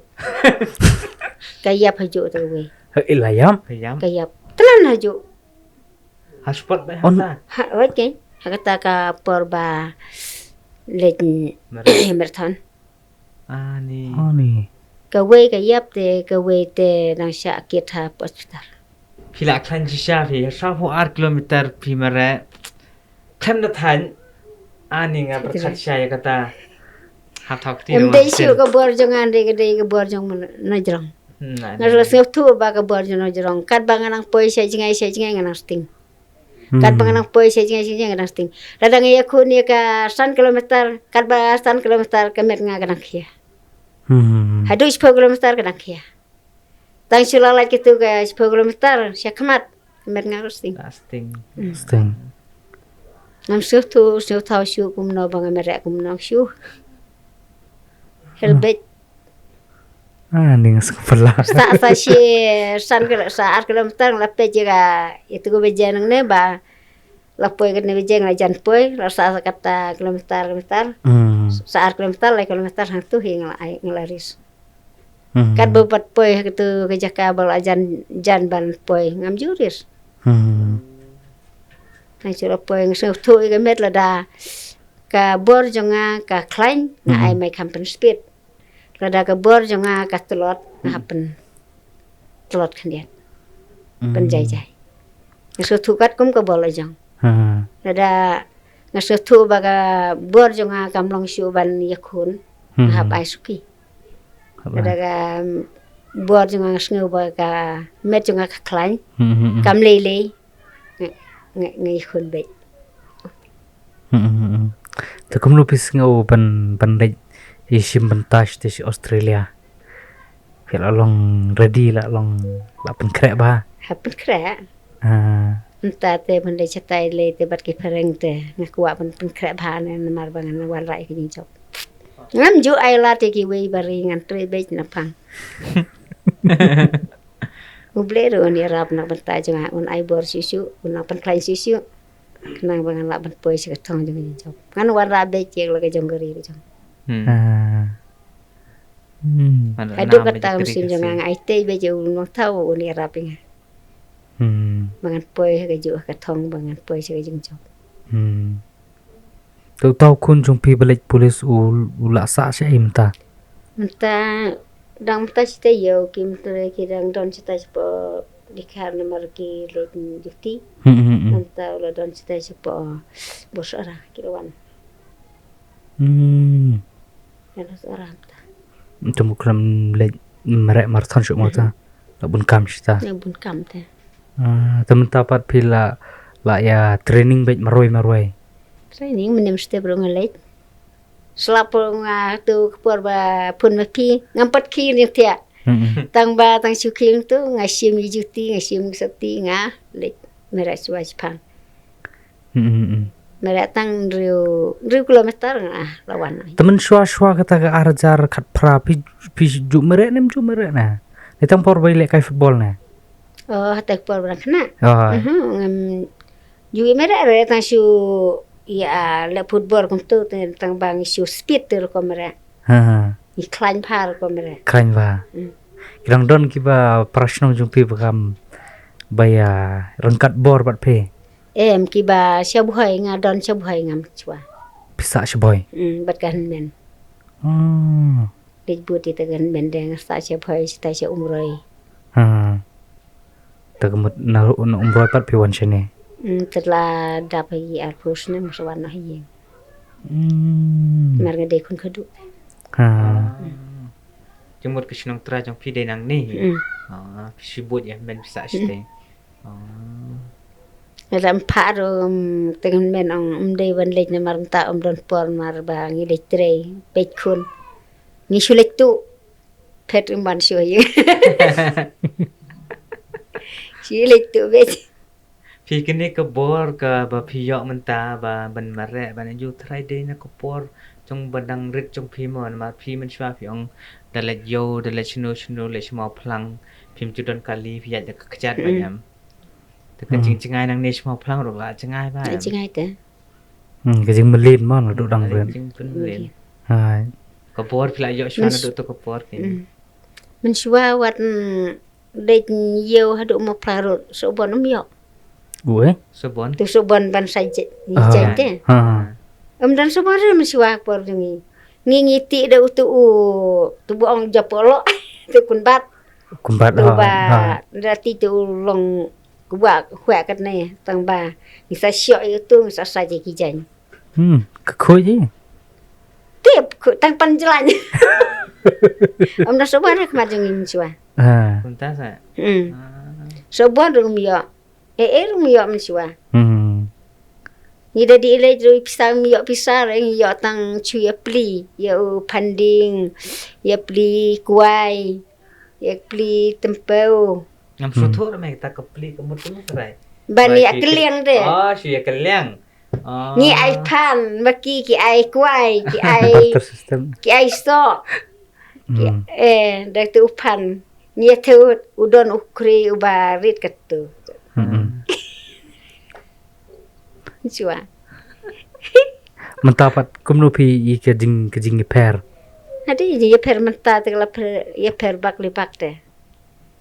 kayap haju tu we Ilayam. kayap tenan haju Haspot ba hata. okay haka ta ka porba lej marathon Ani. ka we kayap te nang sya kita hospital Pila klan jisha pi 4 kilometer pi merek klem da than ani nga berkat saya kata hatak ti dei siu ka bor jongan de ka bor jong na jrong na se tu ba ka bor jong na jrong kat bangan ang poi se jingai ngang sting kat bangan ang poi se jingai ngang sting radang ya kun ya ka 100 kilometer kat ba 100 kilometer ka met nga kanang khia hadu 10 kilometer kanang khia tang sulala kitu ka 10 kilometer syakmat met nga sting Sting. ngam su tau syu kum no bang merek kum no syu helbet Ning sekolah. sa si sa kilometer la pe jega itu go bejan ne ba la poi ne bejan la jan poi la sa kata kilometer sa kilometer la kilometer hang tu hing nglaris kat bebat poi gitu ke jaka bal jan ban poi ngam juris nang sura poi ngso tu ke met la da ka bor jonga ka klein na ai mai kampen speed la da ka bor jonga ka telot ngapen telot kandian penjajah ngaso thu kat kum ko bol jong Ha. ada ngaso thu baga bor jong kam long shu ban yakun hap ai suki ada ga bor jong ngasngu baga met jong ka klain kam le ngai khun be Te kum lupis ngau ban lej isim bentas di Australia. Fel along ready la long la pen krek ba. hap kra Ha. entah te ban le chatai le te bat ki pereng te ngakwa ban kra bha ne mar bangan wan rai ki jing chok ngam ju ai la te ki wei bari ngan tre be na phang uble ro ni rap na ban ta jang un ai bor sisu un pan klain sisu kenang bangan la ban poi si ka thong jang jing chok ngan wan ra be chek la ka jong gari ka jong Ha. adu kata musim jang ai te be ju no thau un ni rap nga bangan poi ka ju ka thong bangan poi si ka jing chok Tau kun jong pi belej polis u la sa se im ta. Entah dang ta chite yo kim tre ki dang don chita po dikhar nomor ki le juti entah lo don chita po bosara kilowan ada seorang ta Temu kram lej merek marathon syuk mau ta. La bun kam ta. yang bun kam ta Temen tapat pila la ya training bej maroi. training menem ste bro ngalej selapo nga tu kepor ba pun mapi ngampat ki ni tia tang ba tang suking tu ngasim juti ngasim sakti nga le merak suai pan merak tang riu kilometer nga lawan Temen shwa kata ke arjar kat pra pi ju merek na. Ditang por bai lek kai football na. oh tak por bra kena Oh. ngam ju merak re tang su ya le football kum tu tang bang su speed tu ko merak Ha. iklan par ko merak Keren ba. Kirang don kiba prashno jumpi bakam baya rengkat bor bat pe. em ki ba shabuhai nga don shabuhai ngam chwa Pisa shboy. bat kan men Hmm. dik buti tagan men deng sta shabuhai sta sha umroi Ha. Tagamut na umroy pat pe wan shene. telah dapat arpus ne muswan no hiye Hmm. mar nga de kun khadu Ha. Jumur kisnong tra jong pi de nang ni. Sibut ya men bisa ste. ram paro tengen men ong de wan lek ne mar ta don por mar ba ngi de tre pe kun ngi sulek tu pet man sho ye sulek tu be Pi kini ke bor ke ba pi yok menta ba ban mare ban ju trai de na ko por jong badang rit jong pi mon ma pi man shwa pi ong dalet yo dalet chnu le shmo plang phim chu don kali pi ya de kachat ba yam. Te kan jing jingai nang ne shmo plang ro la jingai ba. ai chingai te Cái jing melin mon du dang ren. Jing pun len. Ha. Ko por pi la yo shwa na do to ko por ke. men shwa wat de yeu hadu mo plaro so bon yo Ue. So bon. tu so bon ban sai ni jai te Ha. dan sebenarnya masih wakor jengi. Ngi ti da utu tu buang japolo tu kun bat Kumbat tu ha. ba rati tu long kuba khwa kat ne tang ba ni sa syo itu sa sa je ki jan. Cái khối gì? Tip ku tang pan jalan. Da sebenarnya kemar jengi mswa. Ha. Kunta sa. Sebenarnya rumio. Rumio mswa. Ni da di le ju pisar ngi yo tang chu ya pli ya panding ya pli kuai ya pli tempau Ngam so thor me ta kapli ko mut ko sarai. ban ya keliang de Oh, shi ya keliang. ni ai pan maki ki ai kuai ki ai Tersistem. ki ai so da tu pan ni tu udon ukri ubarit katu Chua. Mentapat kumno pi I ke jing per. Adi je per menta tegala per ya per bak lipak te.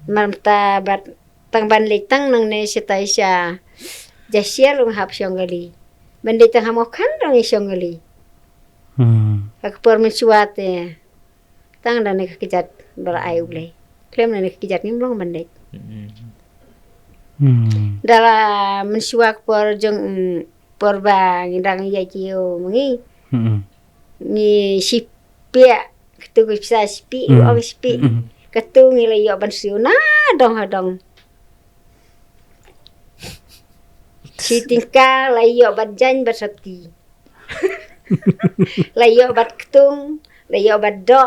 Menta bat tang ban le tang nang ne sita isya. Jasia lung hap syongali. Bandi tang hamo kan dong syongali. Ak por menchua te. Tang dan ne kejat ber ai uble. Klem ne kejat ni mlong bandi. Dalam mensuak por jong por bang indang ya kio mengi ni sipia ketu bisa sipi o sipi ketu ngile yo ban siu na dong si tingka la yo ban jan bersati la yo bat ketung la yo bat do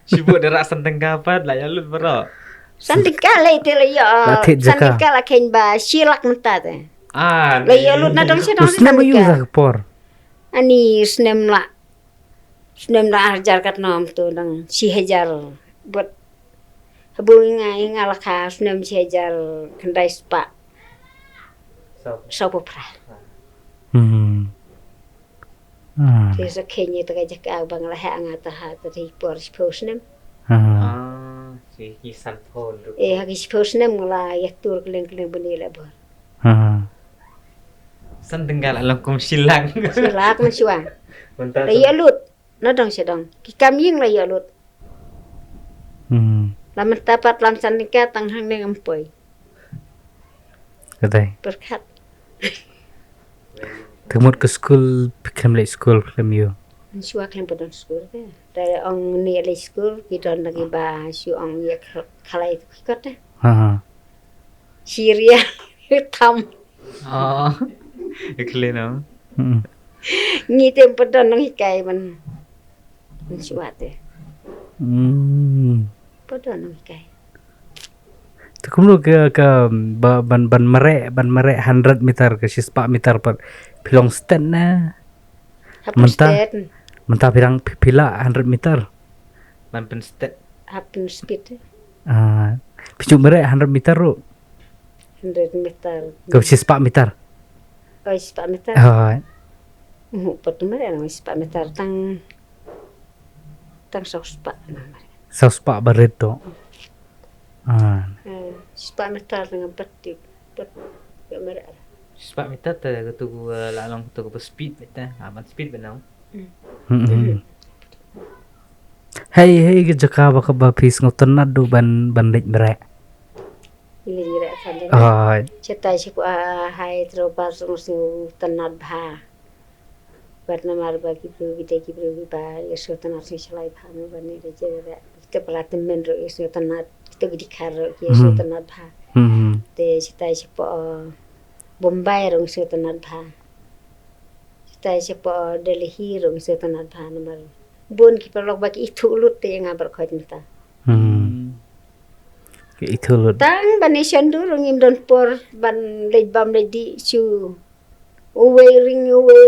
Sibuk derak senteng kapat lah ya lut bro. sandika la ite la yo sandika la ken ba silak mentat la yo lut na dong sedong Usna mo yung zakpor. Ani snem la ajar kat nom tu dang si hajar buat habung ngai ngalaka snem si hajar kendai spa sopo pra Tesa kenye ta gajak bang la ha ngata ha ta ri por snem Si kisan pon. hagi snem la ya tur keleng beni la bor Senteng kala langkum silang. silak mensuang la ya lut na dong sedong ki kamying la ya lut la mentapat lam sandika tang hang neng empoi Katay. berkat Temut ke school, pikam lay school film you. Suak yang pedon skul deh. Dari ong ni le skul kita lagi ba su ong ya kalai itu kikot deh. Syria hitam. Oh. Ikli no. Ngi tem pedon nang hikai man. Suat deh. Pedon nang hikai. Tukumlo ke ban merek 100 meter ke 4 meter per pilong stand na. Mentah pirang pila 100 meter. Man pen step. Happen speed. Picu merek 100 meter ro. 100 meter. Ke 4 meter. Oh 4 meter. Petu merek nang 4 meter tang saus pak nang merek. Saus pak baret to. 4 meter dengan petik. Ya merek. 4 meter tu ketu lalong ketu ke speed betul. Aman speed benau. Hey ke jaka ba ka ba pis ngoton na do ban lek merek. Ili direk sandeng. Cetai si ku hai terobas musu tenat bha. Barna mar bagi bru gide ki bru ba yesu tenat si selai bha mu bani de jere. Kita pelaten men ro yesu tenat kita gidi kar yesu tenat bha. Te cetai si po Bombay rong yesu tenat bha. Cetai si po Delhi rong yesu tenat bha nomor. Bun ki perlok bagi itu lut te ngabar khoj mita. Ke itu lut. Tang ban isandu rong imdon por ban lej bam lej di su. Wearing.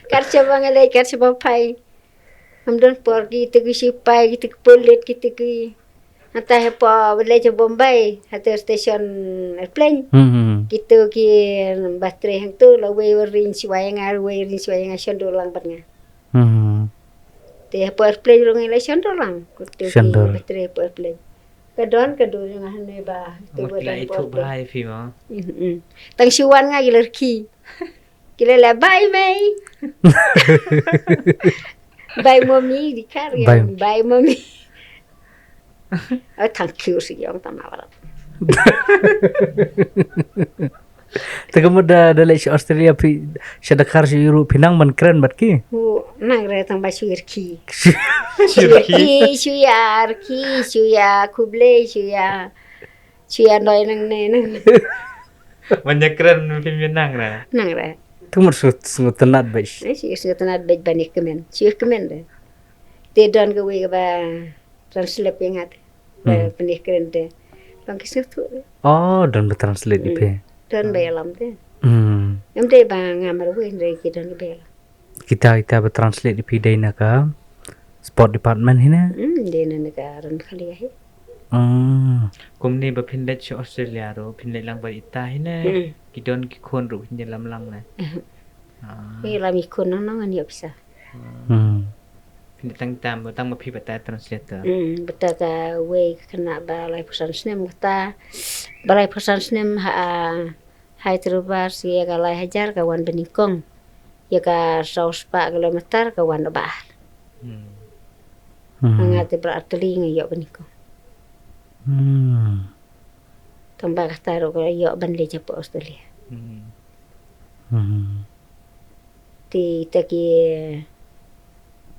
Karcha bang lej karcha bang pai. Amdon por ki te ki si pai ki te polet ki te ki. Ata he po lej Bombay hatu station airplane. Gitu ki batre hang tu la wearing si wayang sandu lang bat nga. Te po airplane rong election dolang. Kutu ki batre po airplane. Kadon yang hane ba tu Mutla itu bahai fi mo. Tang siwan nga giler ki. Kila la bye mai. Bye mommy di kar ya. Bye mommy. Thank you si yang tamawarat. Tagamu da lek Australia pi syadakar si Europe pinang man keren bat ki. Nang re tang ba syirki. Syuya kuble syuya noy nang. Banyak keren film nang na. Nang re. Tumur tenat bais. Syir tenat bait banik kemen. Syir kemen re. Te don ke we ba translate pengat. Ba panik keren te. Bang kisah tu. Oh, dan bertranslate ipe. Dan bayalam te. Em te bang ngamar we re ki don bayalam. Kita bertranslate ipe dai naka sport department hina. Dena negaran kali ya. Kumni ba pinlet si Australia ro pinlet lang ba ita hina. Kidon ki kon ro hinja lam lang na. Lam ikon nang ya bisa. Pinlet tang ma pi bata translator. Beta ka we kena balai pesan snem kata balai pesan snem hai terubas ya galai hajar kawan benikong. Ya ka 100 kilometer kawan bah. Angate berarti ngi yo benikong. Tambah kata ro ko yo ban le japo Australia. Ti taki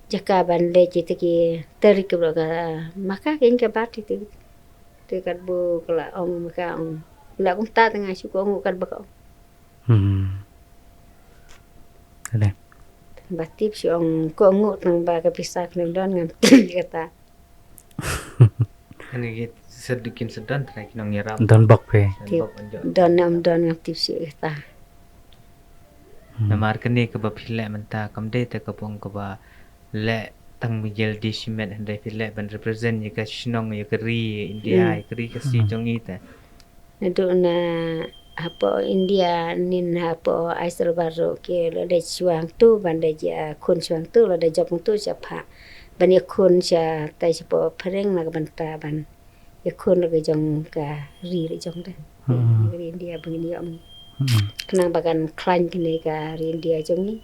jaka ban le taki terik bro ka maka ken ka bat ti kat bu kala ong maka ong la kum ta tengah su ko ong kat ba ko. Ada. Batip si ong ko ngut nang ba ka pisak nang don ngam kata. Ini sedikit sedan terakhir nang nyerap. Don bok pe. Don ngam tip si kata. Namar kini ke bapile menta kamde te kapong ke ba le tang mijel di simet handai pile ban represent ye ka shnong ye keri India ye keri ka si jongi ta. Nado na apa India nin apa Aisel baru ke lo de chuang tu ban de ja kun chuang tu lo de jop tu cha pha ban ye kun cha tai cha phreng na ban ta ban ye kun lo ke jong ka ri jong de. India begini om. Kenang bagan klan kini ka India jongi.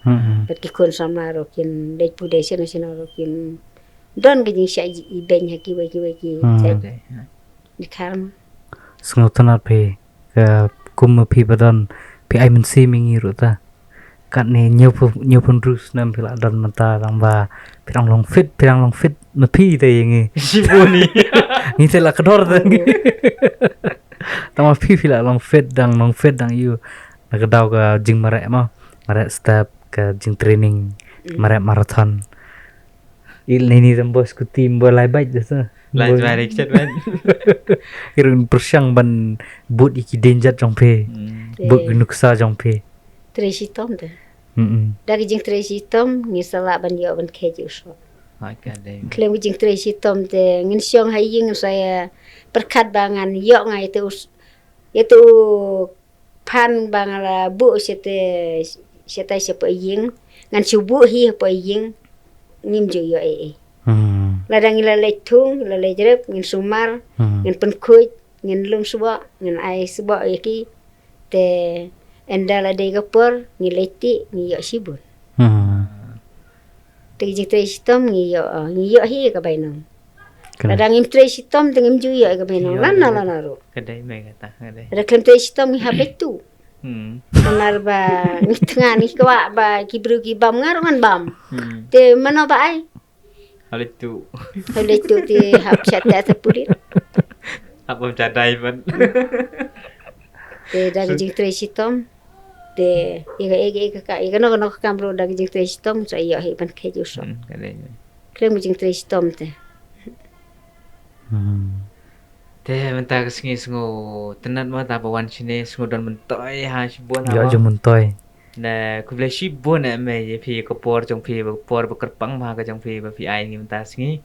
Bat ki kun sama ro kin de pudesi nasional ro kin don ke jing sha i ben ha ki di karma. Sengotan pe ka kum pi badan pi ai men si mingi ruta. Kat ne nyopun rus nam pila dan mata rang ba pirang long fit me pi te yengi. Sibuni. Ni te la kedor te. Tama pi pila long fit dang you. Nak daw ka jing marek step ka jing training marek marathon. Il ni bos ku tim bolai baik jasa. Lai balik chat ban. Irun persiang ban but iki danger jong pe. But nuksa jong pe. Tracy Tom de. Dari jing Tracy Tom ni sala ban yo ban keju so. Klem jing Tracy Tom de ngin siong hai ying saya perkat bangan yo ngai itu pan bangala bu sete siapa ying ngan subuh hi apa ying ngim jo yo ladang ila letung ila lejerep ngin sumar ngin penkuit ngin lum suba ngin ai suba yaki te endala de gapor ngi leti ngi yo sibun te jing Tracy Tom ngi yo hi ka bainong. Kadang im Tracy Tom dengan im juya ke benong lana ro. Kadai me kata kadai. Ada klem Tracy Tom mi habet tu. Kamar ba ni tengah ni kwa ba kibru ki bam ngarungan bam. Te mana ba ai? Hal itu ti hab chat ta pulit. Apa cadai ban. Te dari jing Tracy Tom te ega ka no kamro dari jing Tracy Tom sa yo he ban ke ju so. Kadai. Klem jing Tracy Tom te. Teh mentah kesengi sengu tenat mata pawan sini sengu dan mentoy ha sibun apa? Ya mentoy. Nah, ku bela sibun me je pi kopor jong pi kopor bekerpang ma ka jong pi ai ni mentah sengi.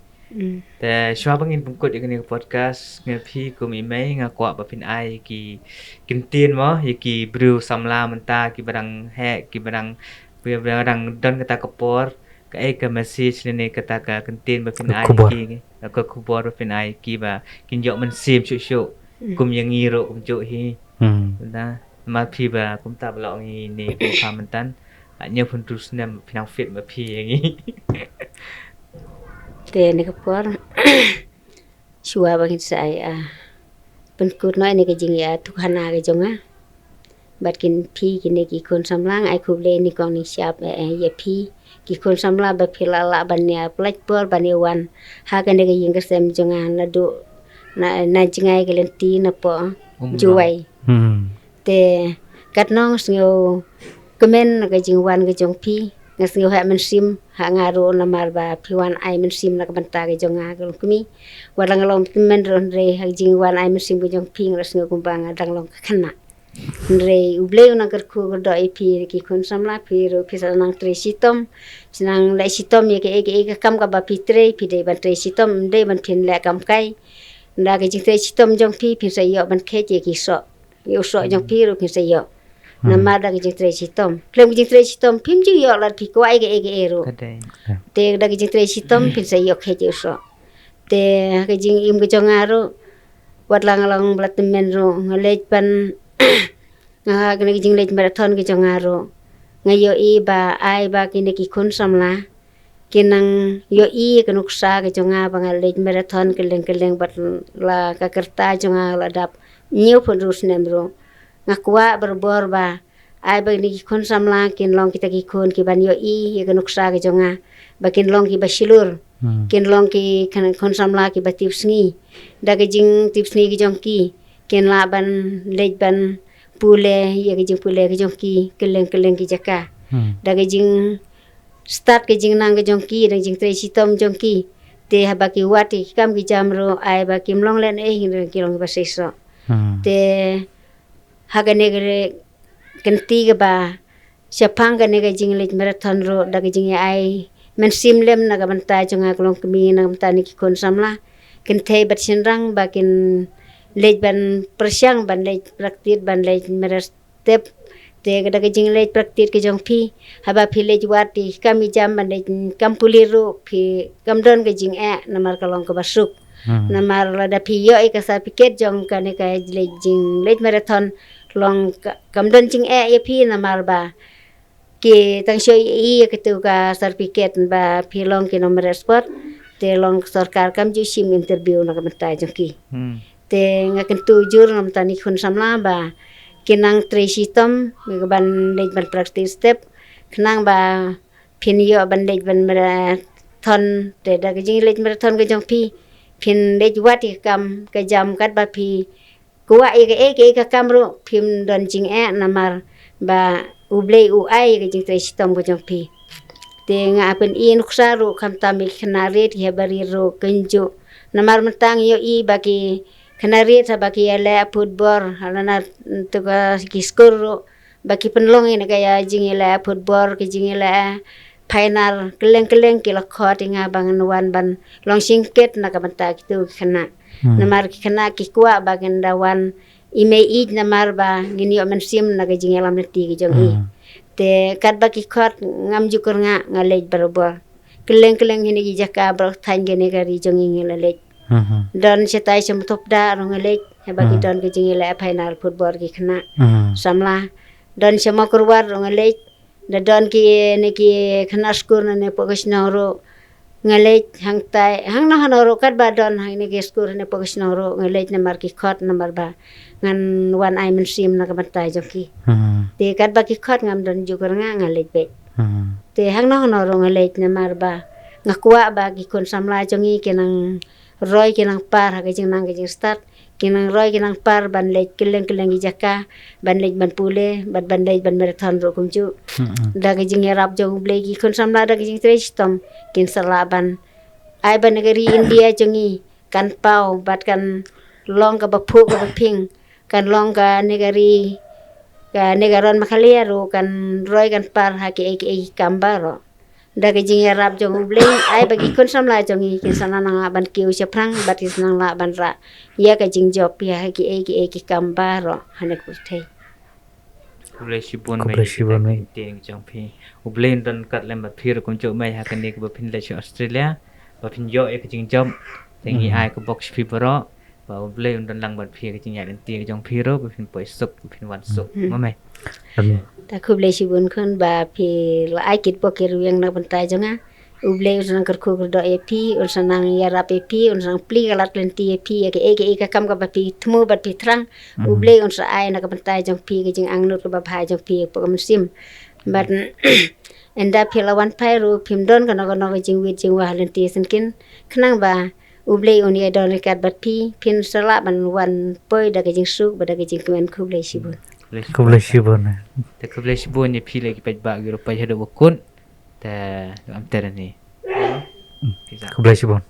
Teh syua bangin pengkut ni podcast nge pi ku mi mai ngakwa ba pin ai ki kintin mo ki brew samla mentah ki barang he ki barang dan kata kopor ka ke message ni kata ka kintin ba pin ai ki ko kubor pin ai ki ba kin yo man sim shu kum yang ngiro kum jo hi na ma phi ba kum ta bla ngi ni kum kha man tan nya pun terus nem pinang fit ma phi yang ngi te ni kapor shua bangin saya penkut no ni ke jing ya tukhana ke jonga bat kin phi ki ne ki kon samlang ai khub le ni kong ni siap ye phi ki kon samla ba phila la banya plek por baniwan ha kan de ying kesem jonga na do na jingai gelenti na po juai te kat nong sngo kemen ga jingwan ga jong pi ngasngo ha men sim ha ngaro na marba piwan ai men sim na banta ga jonga ga kumi walang long men ron re ha jingwan ai men sim ga jong pi ngasngo kumbang dang long khana Nre ubleu na kerku do ipi ki kun samla pi ro pisa nang Tracy Tom sinang lai sitom ye ke kam ka ba pitre pi de ban Tracy Tom de ban pin le kam kai nda ke jing Tracy Tom jong pi sa yo ban ke je ki so yo so jong pi ro pi sa yo na ma da ke jing Tracy Tom klem jing Tracy Tom pim ju yo la pi ko ai ke ro te da ke jing Tracy Tom pi sa yo ke je so te ke jing im ke jong aro wat lang blat men ro ngalej ban nga kena jing lej marathon ke jongaro ngayo i ba ai ba kini ki kun samla kinang yo I kanuksa ke jonga bangal lej marathon keleng bat la ka kerta jonga la dap new pendus nembro ngakwa berbor ba ai ba ni kon samla kin long kita ki kon ki ban yo I kanuksa ke jonga ba kin long ki basilur kin long ki kon samla ki batip sngi daga jing tip sngi ki jong ki kin la ban lej ban pule ye ki jing pule ki jong ki keleng ki jaka daga jing start ke jing nang ke jong ki dang jing tre sitom jong ki te habaki wati kam ki jamro ai ba kim long len hin ki long ba seso te hagane gere kenti ke ba siapang ke ne ke jing lej marathon ro daga jing ai men sim lem na ga banta jong ak long kemi na banta ni ki kon samla kente bat sinrang ba kin lej ban persyang ban lej praktit ban lej merastep te kada ke jing lej praktit ke jong phi haba phi lej wati kami jam ban lej kam puliru phi kam don ke jing namar kalong ke basuk namar lada phi yo ka sa piket jong ka ne ka lej jing lej marathon long kam don jing ye phi namar ba ki tang shoy I ke tu ka sertifikat ba phi long ke nomor sport te long sarkar kam ju sim interview na ka mata jong ki te ngaken tujur ngam tani khun samla ba kinang tre sitom ban lej ban praktis step kenang ba phin yo ban lej ban marathon te da jing lej marathon ke jong phi phin lej wati kam ke jam kat ba phi kuwa ke ka kamro phim don jing namar ba ublei u ai ke jing tre sitom ke jong phi te nga pen I nuksa ro kam tamik knaret he bari ro kenjo namar mentang yo I baki knaret baki ala football halana tuga kiskur ro baki penlong ini kaya jing ala football ke jing ala final keleng ki lakhot nga bangan wan ban long singket na ka banta kitu khana namar khana ki kwa bagan dawan ime I namar ba gini yo mensim na ka jing ala meti ki jong I te kat baki khot ngam jukur nga ngalej barbo keleng hini ki jaka bro than gene gari jong ngila lej don setai sem top da rong lej he baki don ke jing la final football ki khana samla don sema kurwar rong lej da don ki ne ki khana skur ne pokos na ro ngalej hang tai hang na ro kat ba don hang ne ki skur ne pokos na ro ngalej ne mar ki khot number ba ngan wan ai men sim na ka bantai jong ki te kat ba ki khot ngam don jukur nga ngalej be te hang na ro ngalej ne mar ba ngakwa ba ki kon samla jong I kenang roy kinang par ha jing nang jing start kinang roy kinang par ban lej keleng ki jaka ban lej ban pule ban lej ban marathon ro kumju da ke jing rap jong blei ki kon samla da ke jing tre sitom kin salaban ai ban negeri India jongi kan pau bat kan long ka baphu ka ping kan long ka negeri ka negaron makhalia ro kan roy kan par ha ke kambaro da ke jing rap jong blei ai bagi kon samla jongi kin sanana ban kiu seprang batis nang la ban ra ya ka jing job ya ke kambaro hanek uthai Ublei shibon mai ting jong phi ublei don kat lem ba phir kum jo mai ha kan nek ba phin le Australia ba phin yo e ka jing job tengi ai ko box phi bro ba ublei don lang ba phir ka jing ya den ting jong phi ro ba phin poi suk phin wan suk ma mai ta kublei shibun khon ba phi la ai kit pokir yang na bantai jonga ublei usang kerku do epi usang ya rap epi usang pli galat lenti epi ke kam ka ba phi thmu ba phi thrang ublei usang ai na ka bantai jong phi ke jing angnut ka ba bhai jong phi pokam sim but enda phi la wan pai ru phim don ka no ke jing wit jing wa lenti senkin khnang ba ublei oni don kat ba phi phin sala ban wan poi da ke jing suk ba da ke jing kmen kublei shibun te kublei shibun ni phi le ki paj ba giro paj hado bokun te am terani kublei shibun